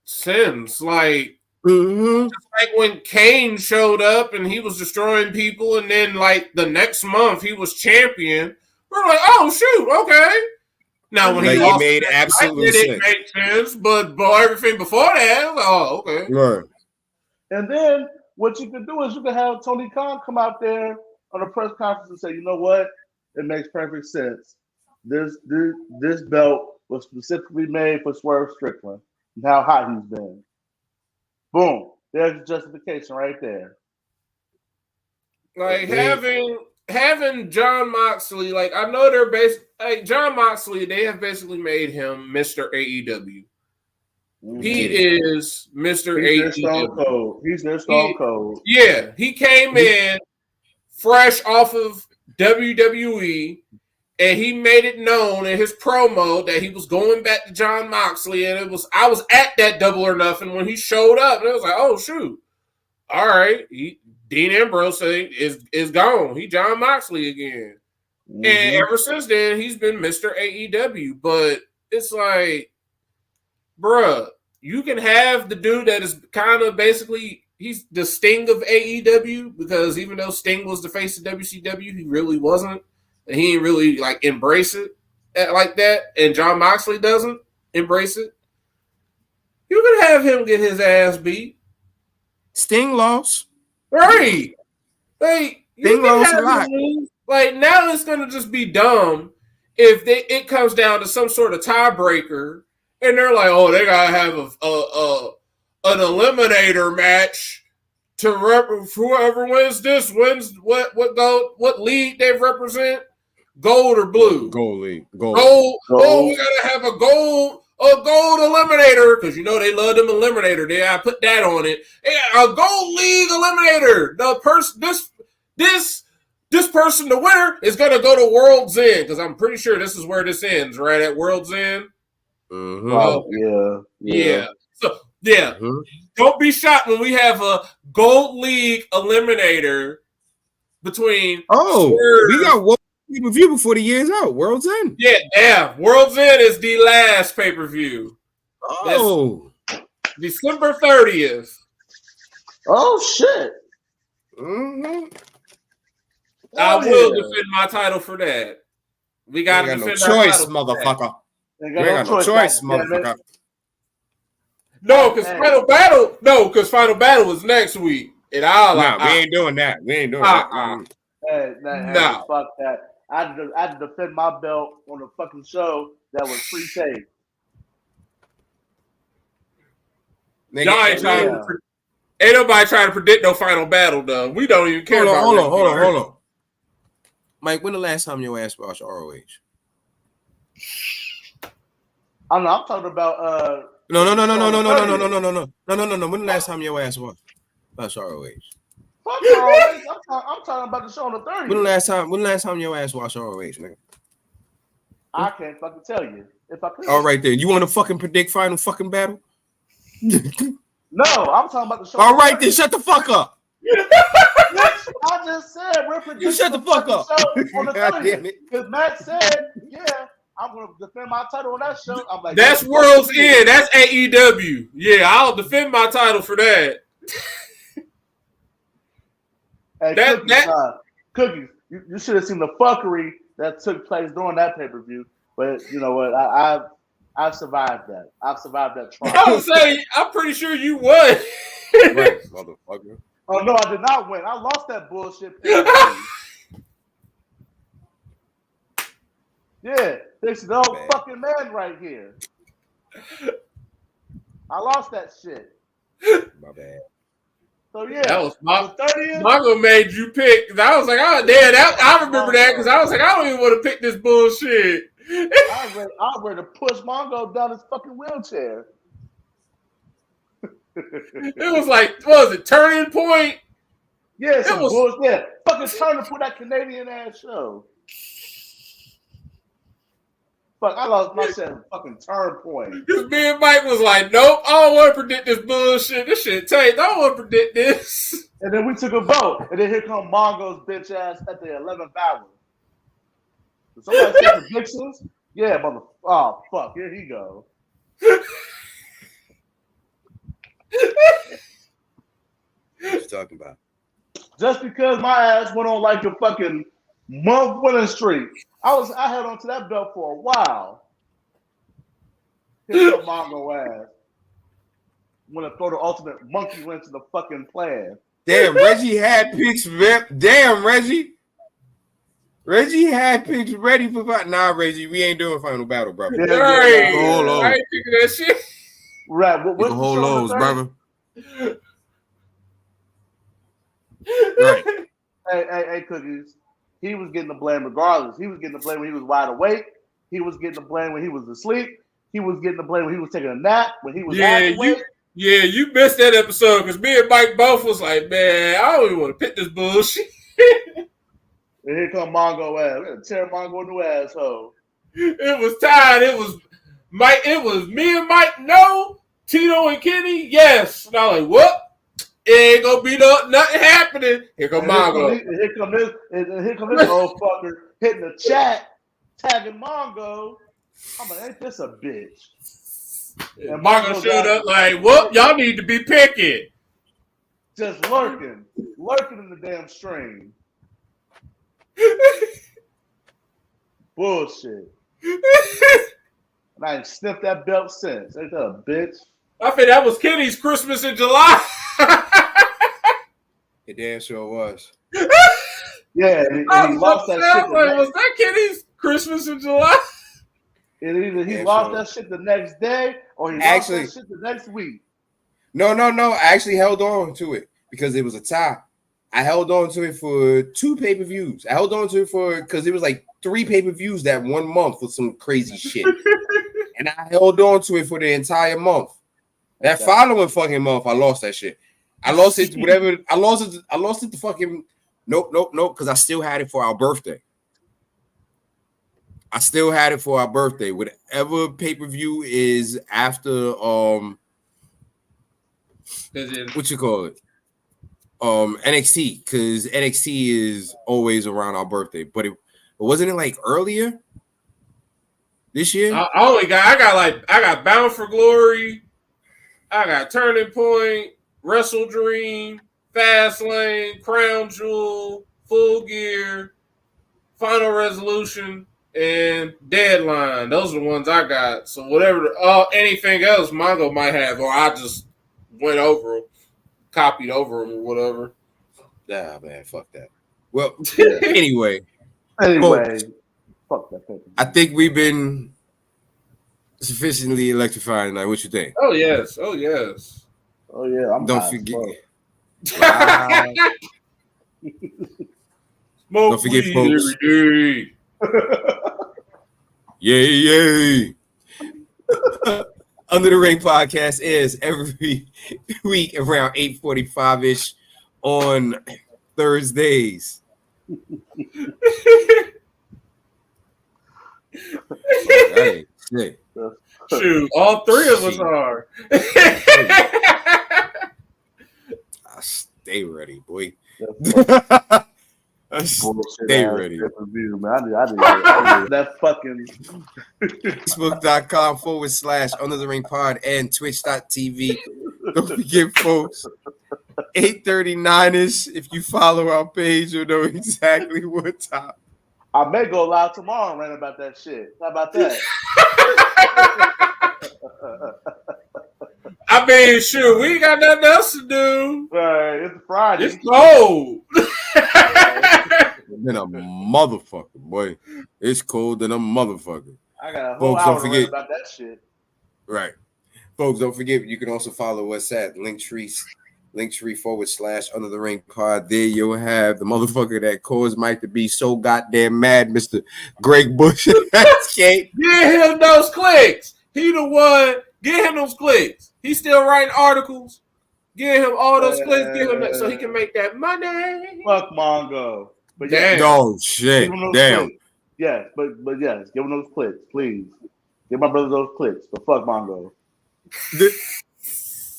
sense. Like, just like when Kane showed up and he was destroying people, and then like the next month he was champion. We're like, oh shoot, okay. Now when he lost, made absolutely sense. It made sense, but everything before that, was like, oh okay. Right. And then what you can do is you can have Tony Khan come out there on a press conference and say, you know what, it makes perfect sense. This belt was specifically made for Swerve Strickland and how hot he's been. Boom. There's justification right there. Like having John Moxley, like I know they're John Moxley, they have basically made him Mr. AEW. He is Mr. AEW. He's their Stone Cold. Yeah, he came in fresh off of WWE, and he made it known in his promo that he was going back to John Moxley, and I was at that Double or Nothing when he showed up, and it was like, oh shoot, all right, Dean Ambrose is gone. He John Moxley again, and ever since then he's been Mr. AEW. But it's like, bruh, you can have the dude that is kind of basically he's the Sting of AEW because even though Sting was the face of WCW, he really wasn't. And he didn't really like embrace it like that. And John Moxley doesn't embrace it. You can have him get his ass beat. Sting lost. Right. Like, Sting lost a lot. Like now it's gonna just be dumb if it comes down to some sort of tiebreaker and they're like, oh, they gotta have an eliminator match to whoever wins this wins what league they represent, gold or blue? Gold league. Gold. Oh, we gotta have a gold eliminator because you know they love them eliminator. They gotta put that on it. A gold league eliminator. The person this person, the winner, is gonna go to World's End because I'm pretty sure this is where this ends, right at World's End. Mm-hmm. Oh, yeah. So don't be shocked when we have a gold league eliminator between. We got one pay-per-view before the year's out. World's End. Yeah. World's End is the last pay-per-view. Oh, that's December 30th. Oh shit. Mm-hmm. I will defend my title for that. We got to defend no our choice, title motherfucker. You ain't got no choice, motherfucker. No, because Final Battle was next week. And we ain't doing that. We ain't doing that. Hey, fuck that. I had to defend my belt on a fucking show that was pre-taped. Ain't nobody trying to predict no Final Battle, though. We don't even care about it. Hold on. Mike, when the last time your ass watched ROH? I don't know. I'm talking about No. When the last time your ass watched ROH? Fuck ROH. I'm talking about the show on the 30th. When the last time your ass watched ROH, nigga? I can't fucking tell you. If I could. All right then. You want to fucking predict Final fucking Battle? No, I'm talking about the show. All right then, shut the fuck up. I just said we're predicting. You shut the fuck up. On the 30th. Because Matt said, I'm going to defend my title on that show. I'm like, that's World's End. That's AEW. Yeah, I'll defend my title for that. Hey, Cookies, you should have seen the fuckery that took place during that pay-per-view. But you know what? I've survived that. I've survived that trial. I would say I'm pretty sure you won. Right, motherfucker. Oh no, I did not win. I lost that bullshit. Yeah, this is the old fucking man right here. I lost that shit. My bad. So yeah, that was my 30th. Mongo made you pick. I was like, oh damn, I remember that because I was like, I don't even want to pick this bullshit. I was ready to push Mongo down his fucking wheelchair. It was like, what was it, Turning Point? Yeah, some bullshit. Yeah, fucking Turning Point, that Canadian ass show. Fuck, I lost my shit. Fucking Turn Point. Because me and Mike was like, nope, I don't want to predict this bullshit. This shit takes. I don't want to predict this. And then we took a vote, and then here come Mongo's bitch ass at the 11th hour. Somebody say predictions? Yeah, mother. Oh fuck! Here he go. What you talking about? Just because my ass went on like a fucking month winning streak, I held on to that belt for a while. Here come Mongo ass. Want to throw the ultimate monkey wrench in the fucking plan. Damn, Reggie had picks. Damn, Reggie. Reggie had picks ready for fight. Nah, Reggie, we ain't doing Final Battle, brother. Yeah, hold on. I ain't thinking that shit. Right. You can hold those, brother. Right. Hey, Cookies. He was getting the blame regardless. He was getting the blame when he was wide awake. He was getting the blame when he was asleep. He was getting the blame when he was taking a nap. When he was awake. You missed that episode because me and Mike both was like, man, I don't even want to pick this bullshit. And here come Mongo ass. We're gonna tear Mongo a new asshole. It was tied. It was Mike. It was me and Mike. No, Tito and Kenny. Yes. And I was like, what? It ain't gonna be nothing happening. Here come Mongo. Here come this old fucker hitting the chat, tagging Mongo. I'm like, ain't this a bitch? And Mongo showed up like, whoop, y'all need to be picking. Just lurking in the damn stream. Bullshit. And I ain't sniffed that belt since. Ain't that a bitch? I think that was Kenny's Christmas in July. It damn sure was. Yeah, and he lost that shit. Was that Kenny's Christmas in July? And either he lost that shit the next day or he lost that shit the next week. No. I actually held on to it because it was a tie. I held on to it for 2 pay-per-views. I held on to it because it was like 3 pay-per-views that 1 month with some crazy shit. And I held on to it for the entire month. That following fucking month, I lost that shit. I lost it, whatever. I lost it to fucking nope, because I still had it for our birthday. Whatever pay-per-view is after what you call it? NXT, because NXT is always around our birthday, but wasn't it like earlier this year? I got Bound for Glory, I got Turning Point, Wrestle Dream, Fastlane, Crown Jewel, Full Gear, Final Resolution, and Deadline. Those are the ones I got. So whatever, anything else Mongo might have, or I just went over them. Copied over them or whatever. Nah, man, fuck that. Well, anyway, folks, fuck that paper. I think we've been sufficiently electrified tonight. What you think? Oh yes. Oh yeah. Don't forget. Don't forget, folks. Yay! Under the Ring podcast is every week around 8:45-ish on Thursdays. Right, shoot, all 3 of us are. I stay ready, boy. Stay ready. I did that fucking Facebook.com/Under the Ring Pod and Twitch.tv. Don't forget, folks, 8:39-ish. If you follow our page, you'll know exactly what time. I may go live tomorrow and rant about that shit. How about that? I mean, shoot, we ain't got nothing else to do. Right, it's Friday. It's cold. Than a motherfucker, boy. It's cold than a motherfucker. I got a whole hour to rant about that shit. Right. Folks, don't forget, you can also follow us at Linktree/Under the Ring Pod. There you'll have the motherfucker that caused Mike to be so goddamn mad, Mr. Greg Bush. Get him those clicks. He the one. Get him those clicks. He's still writing articles. Give him all those clicks. Give him that so he can make that money. Fuck Mongo. But damn. Oh shit. Damn. Clicks. Yes, but yes, give him those clicks, please. Give my brother those clicks. But fuck Mongo.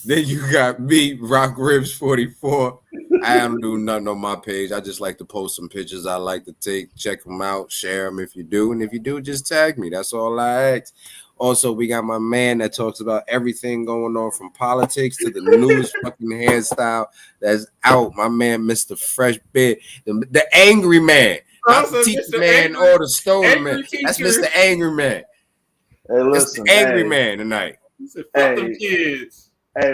Then you got me, Rock Ribs 44. I don't do nothing on my page. I just like to post some pictures I like to take. Check them out, share them if you do, and if you do, just tag me. That's all I ask. Also, we got my man that talks about everything going on from politics to the newest fucking hairstyle that's out. My man, Mr. Fresh Beard, the angry man, not the teacher man or the stoner man. That's Mr. Angry Man. Hey, listen, that's the angry man tonight. He said, fuck them kids. Hey,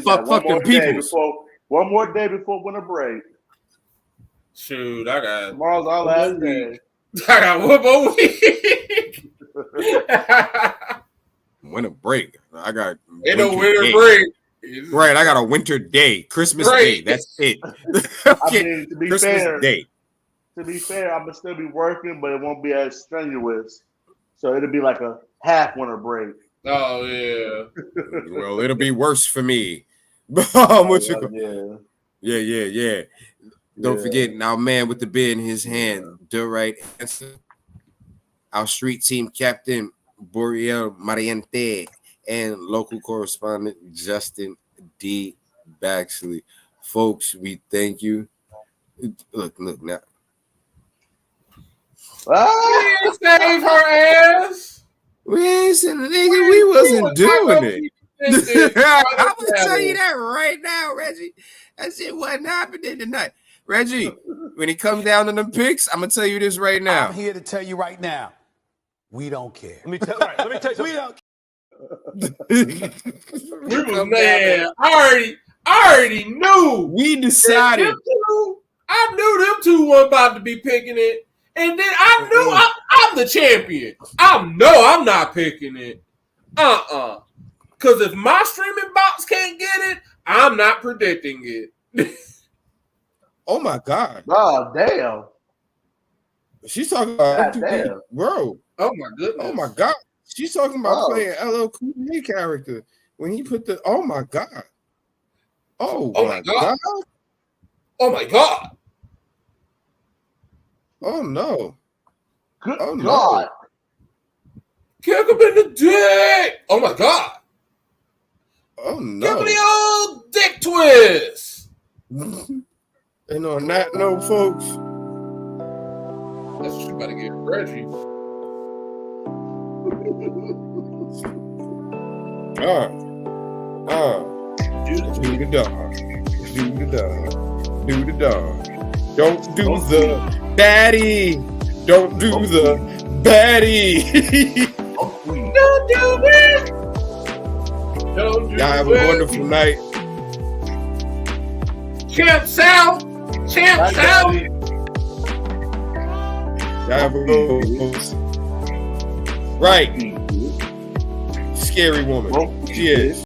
fuck them people. One more day before winter break. Shoot, I got tomorrow's our last day. I got one more week. Winter break. I got winter break. Right, I got a winter day, Christmas Day. That's it. I mean, to be Christmas fair, Day. To be fair, I'm gonna still be working, but it won't be as strenuous. So it'll be like a half winter break. Oh yeah. Well, it'll be worse for me. Yeah. Don't forget, our man with the beard in his hand, the right answer. Our street team captain, Boreal Mariente, and local correspondent, Justin D. Baxley. Folks, we thank you. Look now. Save her ass. We ain't saying the nigga. We wasn't doing it. I'm gonna tell you that right now, Reggie. That shit wasn't happening tonight. Reggie, when he comes down to them picks, I'm gonna tell you this right now. I'm here to tell you right now, we don't care. Let me tell you, we don't. Man, I already knew. We decided. I knew them two weren't about to be picking it, and then I knew I'm the champion. I know I'm not picking it. Because if my streaming box Fox can't get it, I'm not predicting it. Oh my God. Oh damn. She's talking about damn. bro. Oh my goodness. Oh my God. She's talking about playing LL Cool J character when he put the oh my God. Oh my God. Oh my God. Oh no. Good Oh God. no. Kick him in the dick. Oh my God. Oh no. Give me the old dick twist. And on that note, folks. That's what you better get Reggie. Do the dog. Do the dog. Do the dog. Don't do the baddie. Don't do the baddie. Don't do it. Don't do Y'all have a wonderful night. Champ South. Champ South. Y'all have a good one. Right. Scary woman. She is.